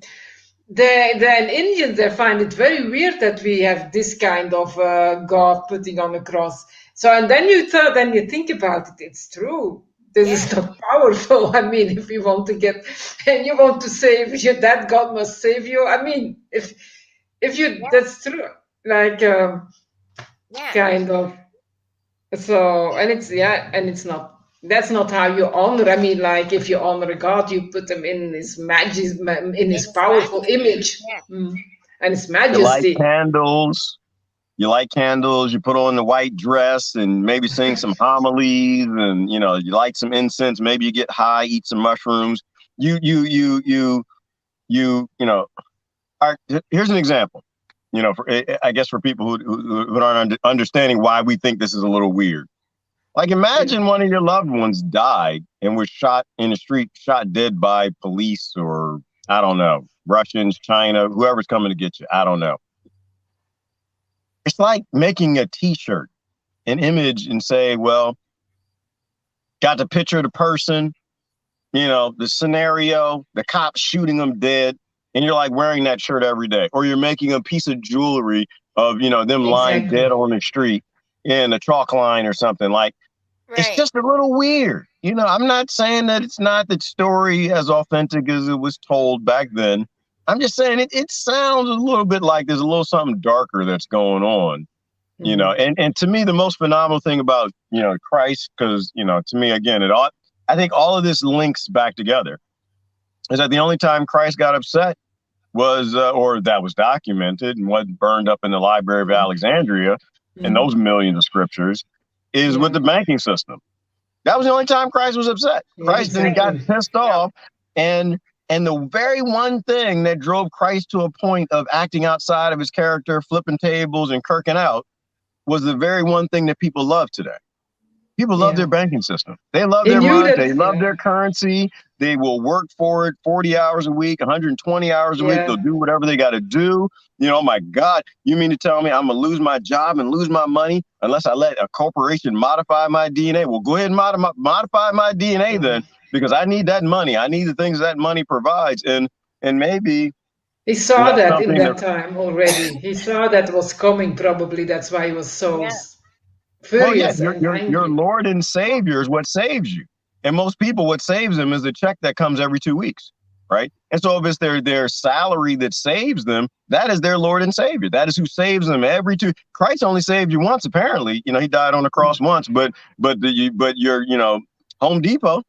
then Indians, they find it very weird that we have this kind of god putting on a cross. So, and then you think about it, it's true. This is not powerful. I mean, if you want to save you, that God must save you. I mean, if you, that's true. like Yeah. kind of. So, and it's not. That's not how you honor. I mean, like if you honor God, you put him in his in his In his powerful majesty. image, Yeah. and his You light majesty. candles. You light candles. You put on the white dress and maybe sing some homilies, and you light some incense. Maybe you get high, eat some mushrooms. You. All right, here's an example. I guess for people who aren't understanding why we think this is a little weird. Like, imagine one of your loved ones died and was shot in the street, shot dead by police or, I don't know, Russians, China, whoever's coming to get you. I don't know. It's like making a T-shirt, an image, and say, well, got the picture of the person, the scenario, the cops shooting them dead, and you're like wearing that shirt every day. Or you're making a piece of jewelry of, them lying Exactly. dead on the street in a chalk line or something. Like, it's Right. just a little weird. I'm not saying that it's not the story as authentic as it was told back then. I'm just saying it sounds a little bit like there's a little something darker that's going on, and to me, the most phenomenal thing about, Christ, because, to me, again, I think all of this links back together, is that the only time Christ got upset was, or that was documented and wasn't burned up in the Library of Alexandria and those millions of scriptures, is with the banking system. That was the only time Christ was upset. Christ then got pissed off, and the very one thing that drove Christ to a point of acting outside of his character, flipping tables and kirking out, was the very one thing that people love today. People love their banking system. They love their money. They love their currency. They will work for it 40 hours a week, 120 hours a week. They'll do whatever they got to do. Oh my God, you mean to tell me I'm going to lose my job and lose my money unless I let a corporation modify my DNA? Well, go ahead and modify my DNA then, because I need that money. I need the things that money provides. And maybe he saw that in that time already. He saw that was coming. Probably that's why he was so furious. Well, yeah, your Lord and Savior is what saves you. And most people, what saves them is a check that comes every 2 weeks, right? And so if it's their salary that saves them, that is their Lord and Savior. That is who saves them every two. Christ only saved you once, apparently. He died on the cross once, but your Home Depot,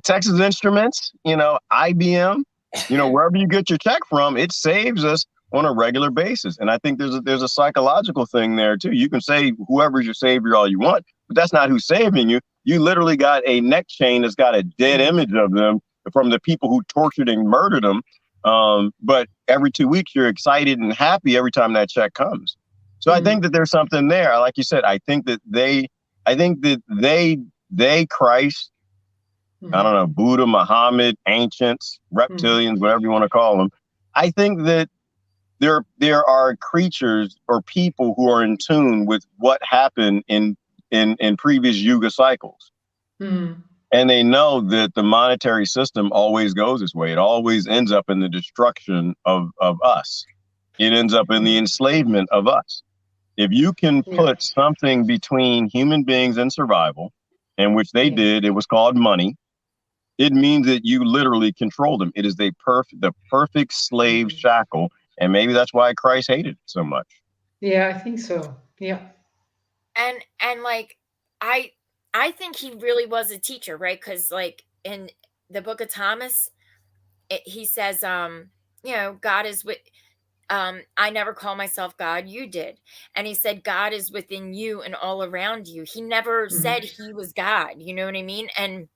Texas Instruments, IBM, wherever you get your check from, it saves us on a regular basis. And I think there's a psychological thing there too. You can say whoever's your savior all you want, but that's not who's saving you. You literally got a neck chain that's got a dead image of them from the people who tortured and murdered them. But every 2 weeks you're excited and happy every time that check comes. So I think that there's something there. Like you said, I think that they Christ, I don't know, Buddha, Muhammad, ancients, reptilians, whatever you want to call them. I think that there are creatures or people who are in tune with what happened in previous yuga cycles. And they know that the monetary system always goes this way. It always ends up in the destruction of us. It ends up in the enslavement of us. If you can put something between human beings and survival, and which they did, it was called money. It means that you literally control them. It is the perfect slave shackle. And maybe that's why Christ hated it so much. Yeah, I think so. Yeah. And like, I think he really was a teacher, right? Because like in the book of Thomas, he says, God is with, I never call myself God, you did. And he said, God is within you and all around you. He never said he was God, you know what I mean? And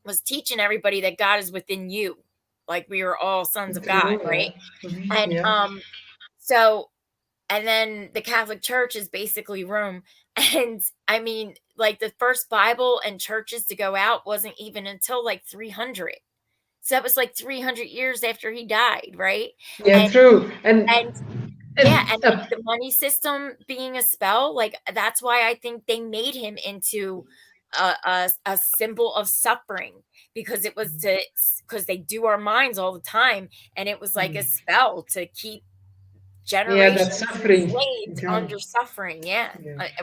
was teaching everybody that God is within you. Like we are all sons of God, right? And so, and then the Catholic Church is basically Rome. And I mean, like the first Bible and churches to go out wasn't even until like 300. So that was like 300 years after he died, right? Yeah, true. And like the money system being a spell, like that's why I think they made him into a symbol of suffering, because it was because they do our minds all the time, and it was like a spell to keep generations enslaved under suffering,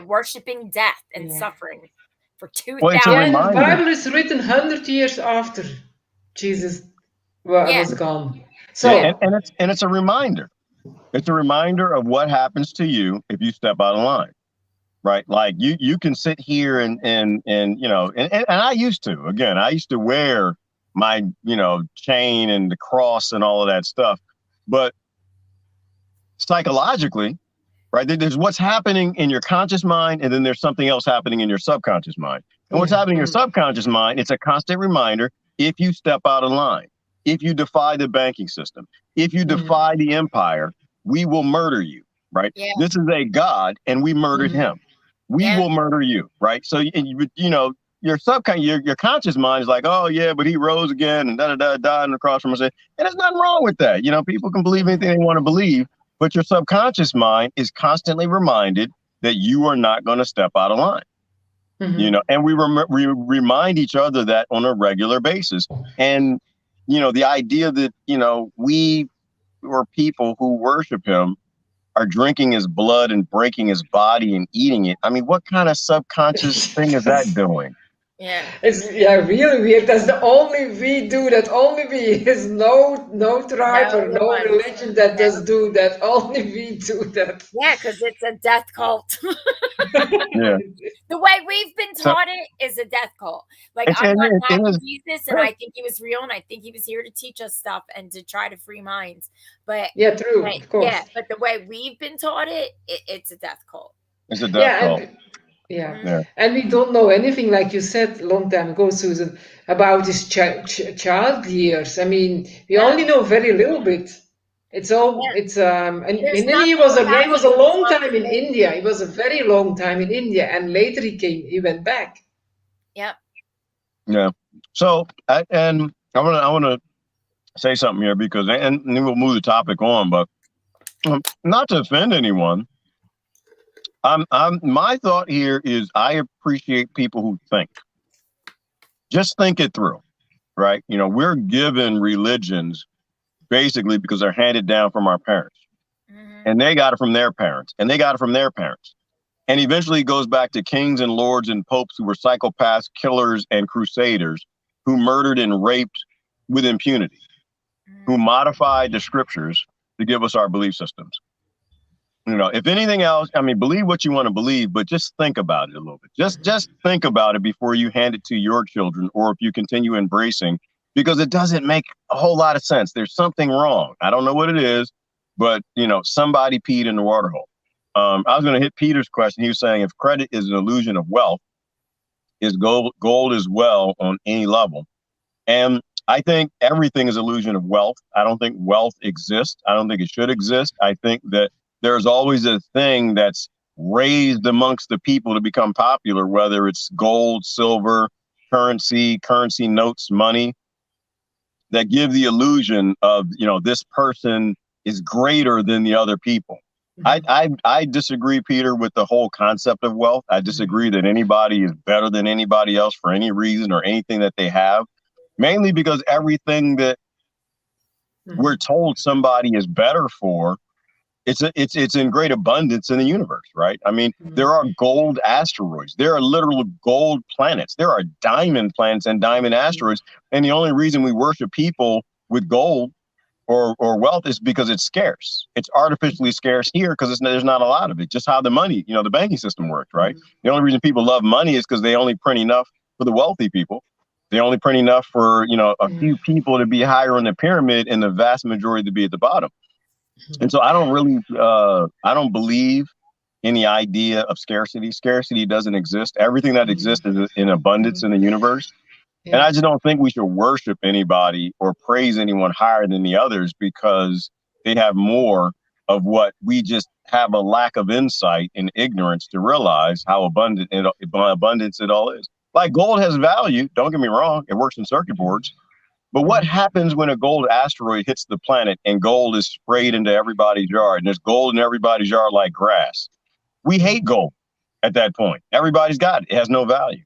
worshiping death and suffering for 2,000 years. The Bible is written 100 years after Jesus was gone. So and it's a reminder. It's a reminder of what happens to you if you step out of line, right? Like you can sit here and you know, and I used to wear my, you know, chain and the cross and all of that stuff. But psychologically, right, there's what's happening in your conscious mind, and then there's something else happening in your subconscious mind. And what's happening in your subconscious mind, it's a constant reminder, if you step out of line, if you defy the banking system, if you defy the empire, we will murder you, right? Yeah. This is a God, and we murdered him. We will murder you, right? So, you know, your conscious mind is like, oh, yeah, but he rose again and died on the cross from us. And there's nothing wrong with that. You know, people can believe anything they want to believe, but your subconscious mind is constantly reminded that you are not going to step out of line. You know, and we remind each other that on a regular basis. And, you know, the idea that, you know, we or people who worship him are drinking his blood and breaking his body and eating it. I mean, what kind of subconscious thing is that doing? Yeah. It's really weird. That's the only we do that. Only we. There's no tribe or no religion that does do that. Only we do that. Yeah, because it's a death cult. Yeah. The way we've been taught it is a death cult. Like, I'm not mad at Jesus, and I think he was real, and I think he was here to teach us stuff and to try to free minds. But yeah, true, of course. Yeah, but the way we've been taught it's a death cult. It's a death cult. Yeah, and we don't know anything, like you said a long time ago, Susan, about his child years. I mean, we only know very little bit. It's all and then he was a long time in India. He was a very long time in India, and later he went back. Yep. Yeah. So I want to say something here because and then we'll move the topic on, but not to offend anyone. My thought here is I appreciate people who think. Just think it through, right? You know, we're given religions basically because they're handed down from our parents. And they got it from their parents, and they got it from their parents. And eventually it goes back to kings and lords and popes who were psychopaths, killers, and crusaders who murdered and raped with impunity, who modified the scriptures to give us our belief systems. You know, if anything else, I mean, believe what you want to believe, but just think about it a little bit. Just think about it before you hand it to your children, or if you continue embracing, because it doesn't make a whole lot of sense. There's something wrong. I don't know what it is, but, you know, somebody peed in the water hole. I was going to hit Peter's question. He was saying, if credit is an illusion of wealth, is gold as well on any level? And I think everything is illusion of wealth. I don't think wealth exists. I don't think it should exist. I think that there's always a thing that's raised amongst the people to become popular, whether it's gold, silver, currency notes, money, that give the illusion of, you know, this person is greater than the other people. I disagree, Peter, with the whole concept of wealth. I disagree that anybody is better than anybody else for any reason or anything that they have, mainly because everything that we're told somebody is better for, it's in great abundance in the universe, right? I mean, there are gold asteroids. There are literal gold planets. There are diamond planets and diamond asteroids. And the only reason we worship people with gold or wealth is because it's scarce. It's artificially scarce here because there's not a lot of it. Just how the money, you know, the banking system works, right? The only reason people love money is because they only print enough for the wealthy people. They only print enough for, you know, a few people to be higher on the pyramid and the vast majority to be at the bottom. And so I don't believe in the idea of scarcity. Scarcity doesn't exist. Everything that exists is in abundance in the universe. And I just don't think we should worship anybody or praise anyone higher than the others because they have more of what we just have a lack of insight and ignorance to realize how abundance it all is. Like gold has value. Don't get me wrong. It works in circuit boards. But what happens when a gold asteroid hits the planet and gold is sprayed into everybody's yard and there's gold in everybody's yard like grass? We hate gold at that point. Everybody's got it. It has no value.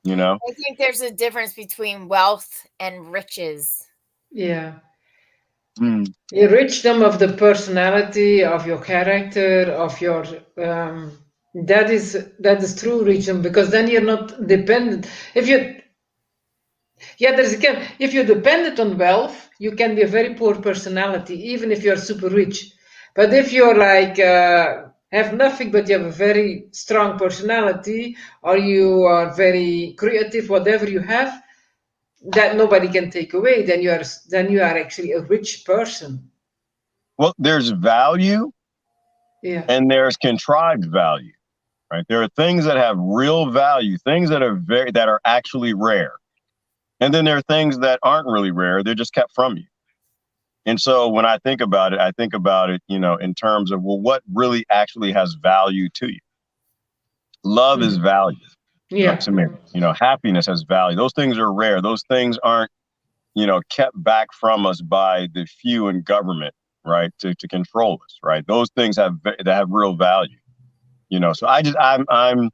You know? I think there's a difference between wealth and riches. Yeah. The richdom of the personality, of your character, of your that is true richdom, because then you're not dependent. If you're dependent on wealth, you can be a very poor personality, even if you're super rich. But if you're like have nothing, but you have a very strong personality, or you are very creative, whatever you have, that nobody can take away, then you are actually a rich person. Well, there's value Yeah. and there's contrived value, right? There are things that have real value, things that are actually rare. And then there are things that aren't really rare. They're just kept from you. And so when I think about it, in terms of, well, what really actually has value to you? Love is value. Yeah. To me, happiness has value. Those things are rare. Those things aren't, kept back from us by the few in government, right? To control us, right? Those things have real value, So I don't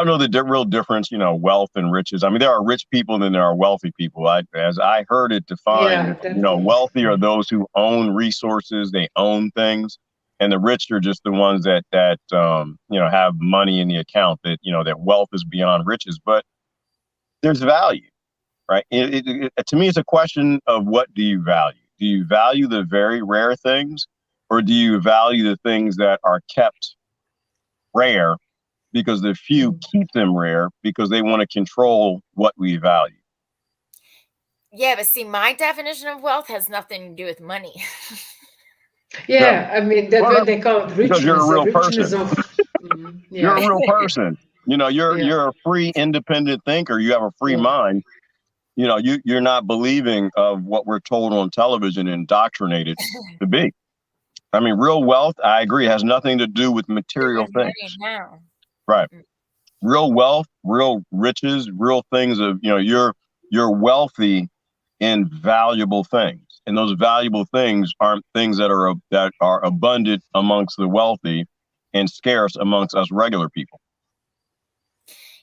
know the real difference, wealth and riches. I mean, there are rich people and then there are wealthy people. As I heard it defined, wealthy are those who own resources, they own things, and the rich are just the ones that have money in the account. That wealth is beyond riches, but there's value, right? To me, it's a question of what do you value? Do you value the very rare things, or do you value the things that are kept rare? Because the few keep them rare because they want to control what we value. Yeah, but see, my definition of wealth has nothing to do with money. Yeah, I mean, that's what they call it, richness. Because you're a real person. You're a real person. You're a free, independent thinker. You have a free mind. You're not believing of what we're told on television and indoctrinated to be. I mean, real wealth, I agree, has nothing to do with material things. Right. Real wealth, real riches, real things of, you're wealthy in valuable things. And those valuable things aren't things that are abundant amongst the wealthy and scarce amongst us regular people.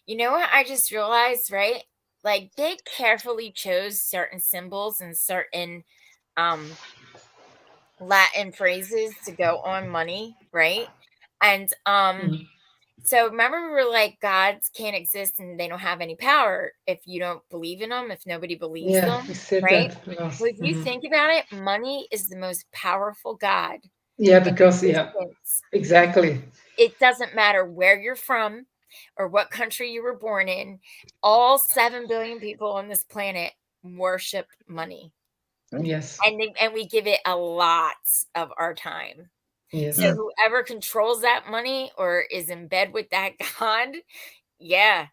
You know what I just realized, right? Like they carefully chose certain symbols and certain Latin phrases to go on money, right? And so remember we were like, gods can't exist and they don't have any power if you don't believe in them, if nobody believes them, right? Well, if you think about it, money is the most powerful god. Yeah, because exactly. It doesn't matter where you're from or what country you were born in. All 7 billion people on this planet worship money. Yes. And we give it a lot of our time. Yes. So whoever controls that money or is in bed with that god, yeah.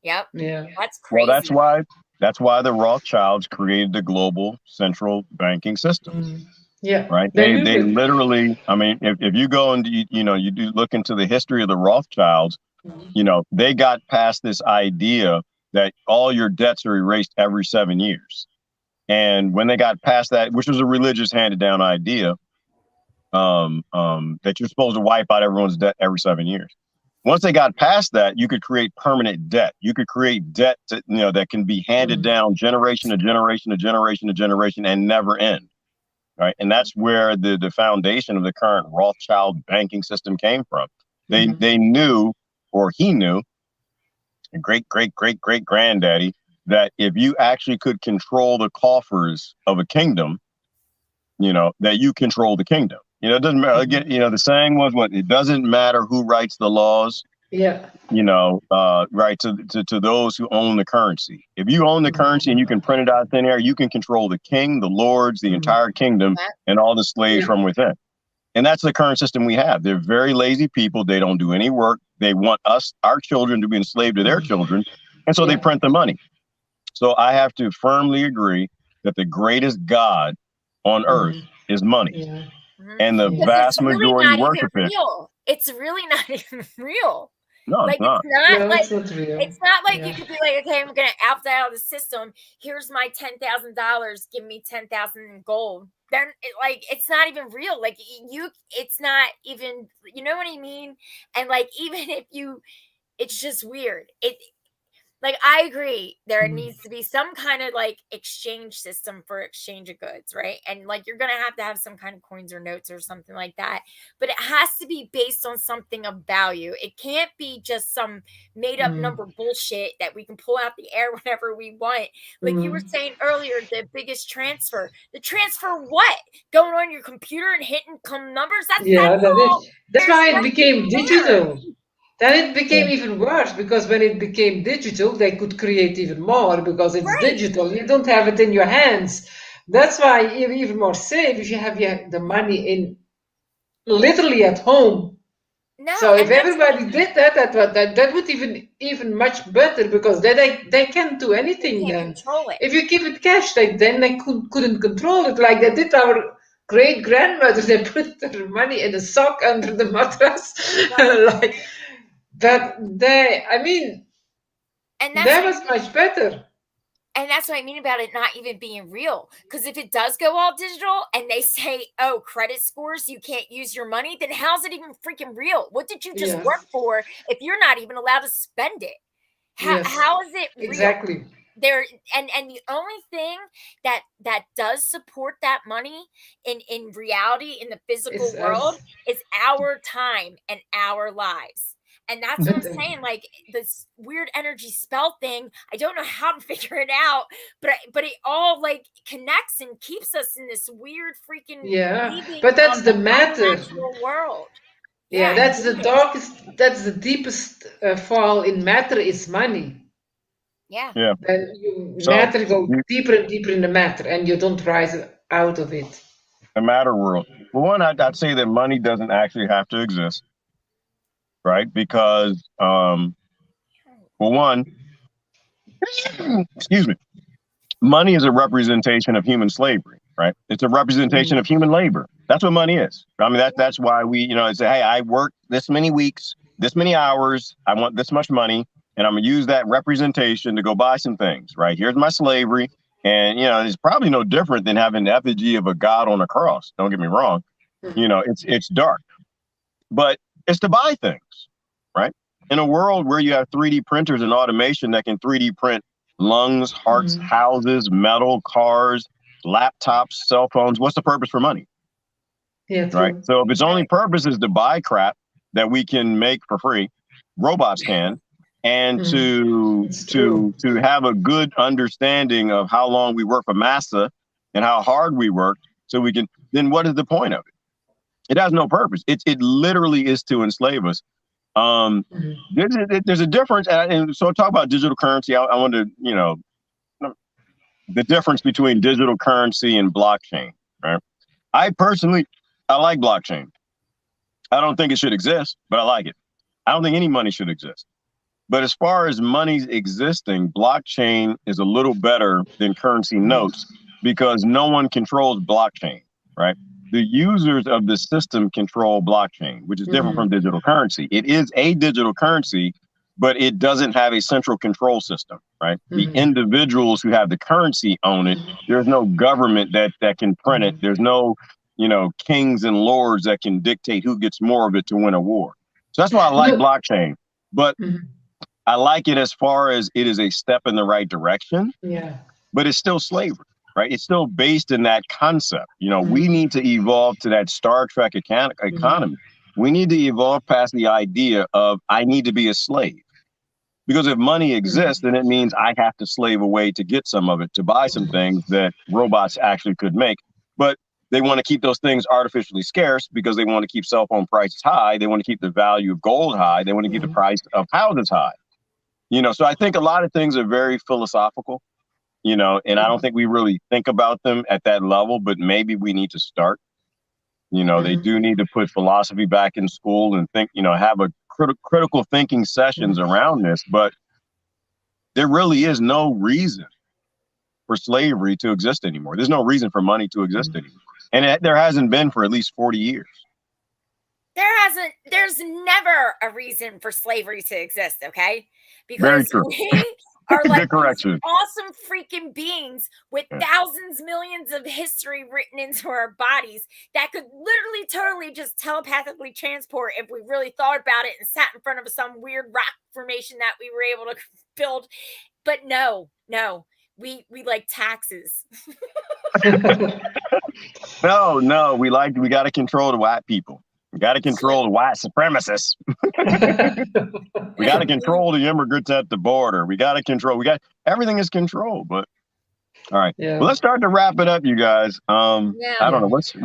That's crazy. Well, that's why the Rothschilds created the global central banking system. Yeah. Right. They literally, I mean, if you go and you do look into the history of the Rothschilds, they got past this idea that all your debts are erased every 7 years. And when they got past that, which was a religious handed down idea, that you're supposed to wipe out everyone's debt every 7 years. Once they got past that, you could create permanent debt. You could create debt that can be handed down generation to generation to generation to generation and never end. Right. And that's where the foundation of the current Rothschild banking system came from. They knew, or he knew, great granddaddy, that if you actually could control the coffers of a kingdom, that you control the kingdom. It doesn't matter. Again, the saying was it doesn't matter who writes the laws. Yeah. Right, to those who own the currency. If you own the currency and you can print it out of thin air, you can control the king, the lords, the entire kingdom, and all the slaves from within. And that's the current system we have. They're very lazy people. They don't do any work. They want our children, to be enslaved to their children. And so they print the money. So I have to firmly agree that the greatest God on earth is money. Yeah. And the vast majority worship it. It's really not even real. No, like, it's not. It's not like you could be like, okay, I'm going to opt out of the system. Here's my $10,000. Give me 10,000 in gold. Then it's not even real. Like it's not even, you know what I mean? And like, even if it's just weird. Like, I agree. There needs to be some kind of like exchange system for exchange of goods, right? And like, you're going to have some kind of coins or notes or something like that. But it has to be based on something of value. It can't be just some made up number bullshit that we can pull out the air whenever we want. Like you were saying earlier, the biggest transfer. The transfer what? Going on your computer and hitting some numbers? That's why it became there. digital. Then it became even worse, because when it became digital, they could create even more, because it's digital. You don't have it in your hands. That's why you're even more safe if you have the money in literally at home. No, so if everybody did that would even much better, because they can't do anything then. Control it. If you keep it cash, then they couldn't control it like they did our great grandmothers. They put their money in a sock under the mattress, like that. That was much better. And that's what I mean about it not even being real. Because if it does go all digital and they say, oh, credit scores, you can't use your money, then how's it even freaking real? What did you just work for if you're not even allowed to spend it? How is it real? Exactly. There and the only thing that does support that money in reality, in the physical world, is our time and our lives. And that's what I'm saying. Like, this weird energy spell thing, I don't know how to figure it out, but it all like connects and keeps us in this weird freaking but that's the matter world. Yeah, that's the darkest, that's the deepest fall in matter is money. Yeah. And matter go deeper and deeper in the matter, and you don't rise out of it. The matter world. For one, I'd say that money doesn't actually have to exist. Right? Because, for one, excuse me, money is a representation of human slavery, right? It's a representation of human labor. That's what money is. I mean, that's why we, say, hey, I worked this many weeks, this many hours, I want this much money, and I'm going to use that representation to go buy some things, right? Here's my slavery. And, it's probably no different than having the effigy of a god on a cross. Don't get me wrong. It's dark. But it's to buy things, right? In a world where you have 3D printers and automation that can 3D print lungs, hearts, houses, metal, cars, laptops, cell phones, what's the purpose for money? Right? So if its only purpose is to buy crap that we can make for free, robots can, and to have a good understanding of how long we work for massa and how hard we work, so we can, then what is the point of it? It has no purpose. It literally is to enslave us. There's a difference. And so talk about digital currency. I want to, the difference between digital currency and blockchain. Right? I like blockchain. I don't think it should exist, but I like it. I don't think any money should exist. But as far as money's existing, blockchain is a little better than currency notes, because no one controls blockchain, right? The users of the system control blockchain, which is different from digital currency. It is a digital currency, but it doesn't have a central control system, right? The individuals who have the currency own it. There's no government that can print it. There's no, kings and lords that can dictate who gets more of it to win a war. So that's why I like blockchain. But I like it as far as it is a step in the right direction. Yeah. But it's still slavery. Right? It's still based in that concept. We need to evolve to that Star Trek economy. We need to evolve past the idea of I need to be a slave. Because if money exists, then it means I have to slave away to get some of it, to buy some things that robots actually could make. But they want to keep those things artificially scarce because they want to keep cell phone prices high. They want to keep the value of gold high. They want to keep the price of houses high. So I think a lot of things are very philosophical. And I don't think we really think about them at that level, but maybe we need to start. They do need to put philosophy back in school and think, have a critical thinking sessions around this. But there really is no reason for slavery to exist anymore. There's no reason for money to exist anymore. And there hasn't been for at least 40 years. There's never a reason for slavery to exist, okay? Very Because true. are like Good correction. these awesome freaking beings with thousands, millions of history written into our bodies that could literally, totally just telepathically transport if we really thought about it and sat in front of some weird rock formation that we were able to build. But no, we like taxes. No, we got to control the white people. We got to control the white supremacists. We got to control the immigrants at the border. Everything is controlled. But all right, well, let's start to wrap it up, you guys. I don't know what's a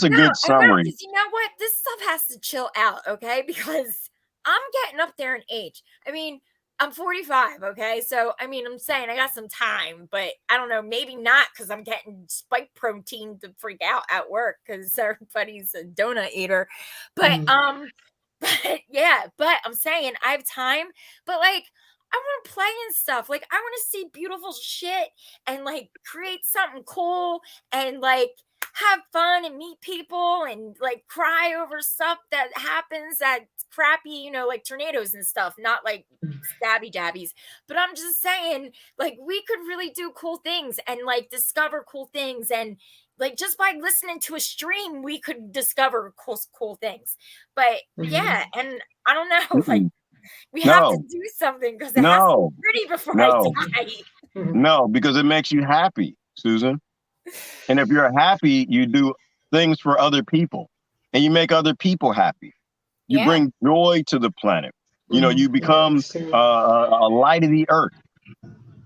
good summary. Because you know what, this stuff has to chill out, okay? Because I'm getting up there in age. I mean, I'm 45, okay? So, I mean, I'm saying I got some time, but I don't know, maybe not because I'm getting spike protein to freak out at work because everybody's a donut eater. But, but I'm saying I have time, but like, I want to play and stuff. Like, I want to see beautiful shit and like create something cool and like have fun and meet people and like cry over stuff that happens that's crappy, like tornadoes and stuff, not like stabby jabbies. But I'm just saying, like, we could really do cool things and like discover cool things. And like just by listening to a stream, we could discover cool things. But yeah, and I don't know, like we have to do something because it has to be pretty before I die. No, because it makes you happy, Susan. And if you're happy, you do things for other people and you make other people happy. You bring joy to the planet. You become a light of the earth,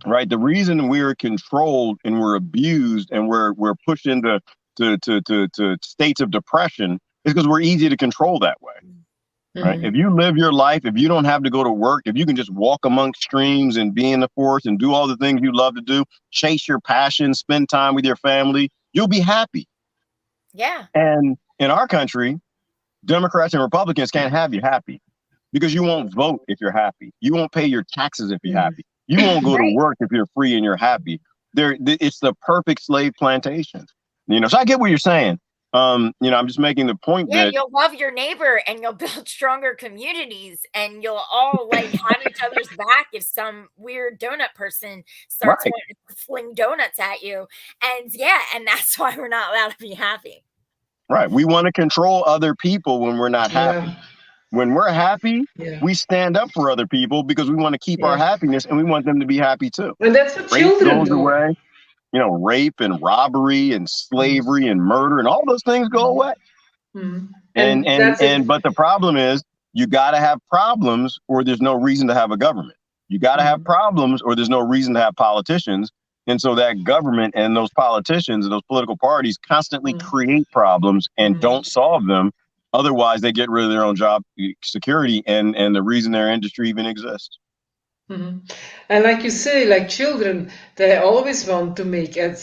right? The reason we're controlled and we're abused and we're pushed into to states of depression is because we're easy to control that way. Right? If you live your life, if you don't have to go to work, if you can just walk amongst streams and be in the forest and do all the things you love to do, chase your passion, spend time with your family, you'll be happy. Yeah. And in our country, Democrats and Republicans can't have you happy because you won't vote if you're happy. You won't pay your taxes if you're happy. You won't go to work if you're free and you're happy. It's the perfect slave plantation. So I get what you're saying. I'm just making the point that you'll love your neighbor and you'll build stronger communities and you'll all like have each other's back if some weird donut person starts wanting to fling donuts at you. And that's why we're not allowed to be happy. Right. We want to control other people when we're not happy. When we're happy, we stand up for other people because we want to keep our happiness and we want them to be happy too. And that's what children goes do. Away. Rape and robbery and slavery and murder and all those things go away. And but the problem is you got to have problems or there's no reason to have a government. You got to have problems or there's no reason to have politicians. And so that government and those politicians and those political parties constantly create problems and don't solve them. Otherwise, they get rid of their own job security and the reason their industry even exists. And like you say, like children, they always want to make you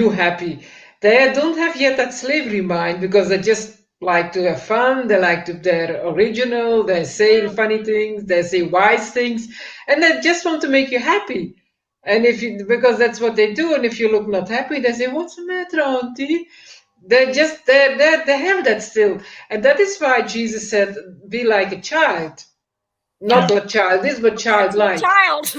happy. They don't have yet that slavery mind because they just like to have fun. They like they're original. They say funny things. They say wise things, and they just want to make you happy. And because that's what they do. And if you look not happy, they say, "What's the matter, Auntie?" They have that still, and that is why Jesus said, "Be like a child." Not a child, but childlike. Child.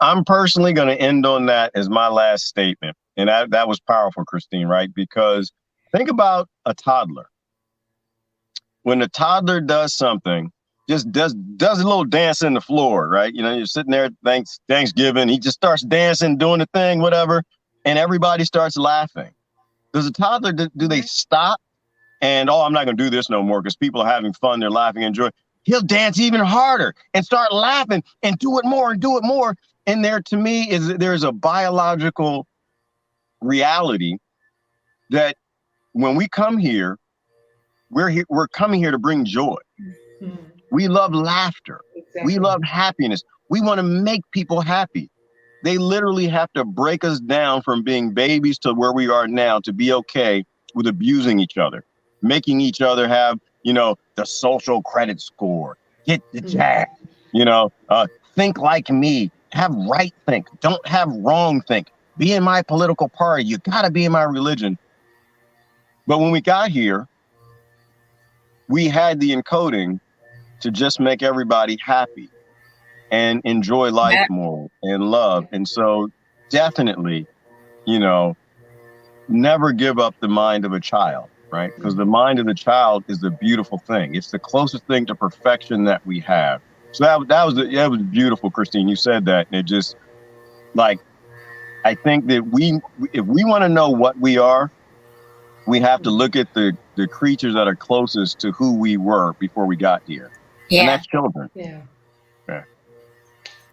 I'm personally going to end on that as my last statement. And that was powerful, Christine, right? Because think about a toddler. When a toddler does something, just does a little dance in the floor, right? You're sitting there, Thanksgiving, he just starts dancing, doing the thing, whatever, and everybody starts laughing. Does a toddler, do they stop? And, I'm not going to do this no more because people are having fun. They're laughing, enjoying. He'll dance even harder and start laughing and do it more and do it more. And to me, there's a biological reality that when we come here, we're coming here to bring joy. We love laughter. Exactly. We love happiness. We want to make people happy. They literally have to break us down from being babies to where we are now to be okay with abusing each other. Making each other have, the social credit score, get the jab, think like me, have right think, don't have wrong think, be in my political party, you got to be in my religion. But when we got here, we had the encoding to just make everybody happy. and enjoy life more and love. And so definitely, you know, never give up the mind of a child, right? Because the mind of the child is a beautiful thing. It's the closest thing to perfection that we have. So that was beautiful, Christine. You said that, and it just like, I think that if we want to know what we are, we have to look at the creatures that are closest to who we were before we got here. Yeah. And that's children. Yeah.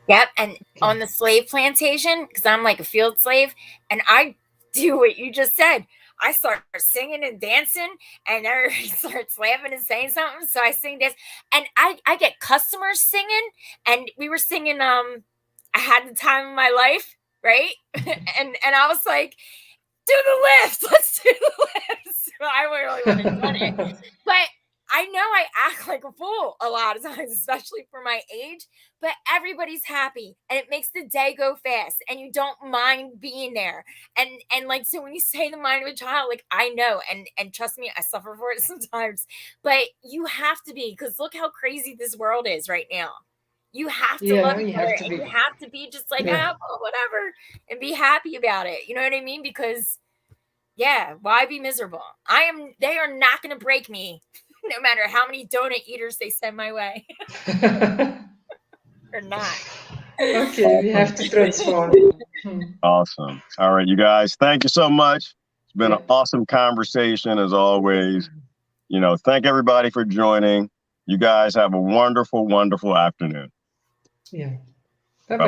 Yep. And on the slave plantation, because I'm like a field slave, and I do what you just said. I start singing and dancing, and everybody starts laughing and saying something. So I sing, dance, and I get customers singing, and we were singing I Had the Time of My Life, right? and I was like, do the lift. Let's do the lift. So I really want to do it. But I know I act like a fool a lot of times, especially for my age, but everybody's happy and it makes the day go fast and you don't mind being there. And like, so when you say the mind of a child, like I know, and trust me, I suffer for it sometimes, but you have to be, because look how crazy this world is right now. You have to love each other, and you have to be just like, oh, whatever, and be happy about it. You know what I mean? Because why be miserable? They are not going to break me. No matter how many donut eaters they send my way. Or not. Okay, we have to transform. Awesome. All right, you guys, thank you so much. It's been an awesome conversation as always. You know, thank everybody for joining. You guys have a wonderful, wonderful afternoon. Yeah. Bye-bye.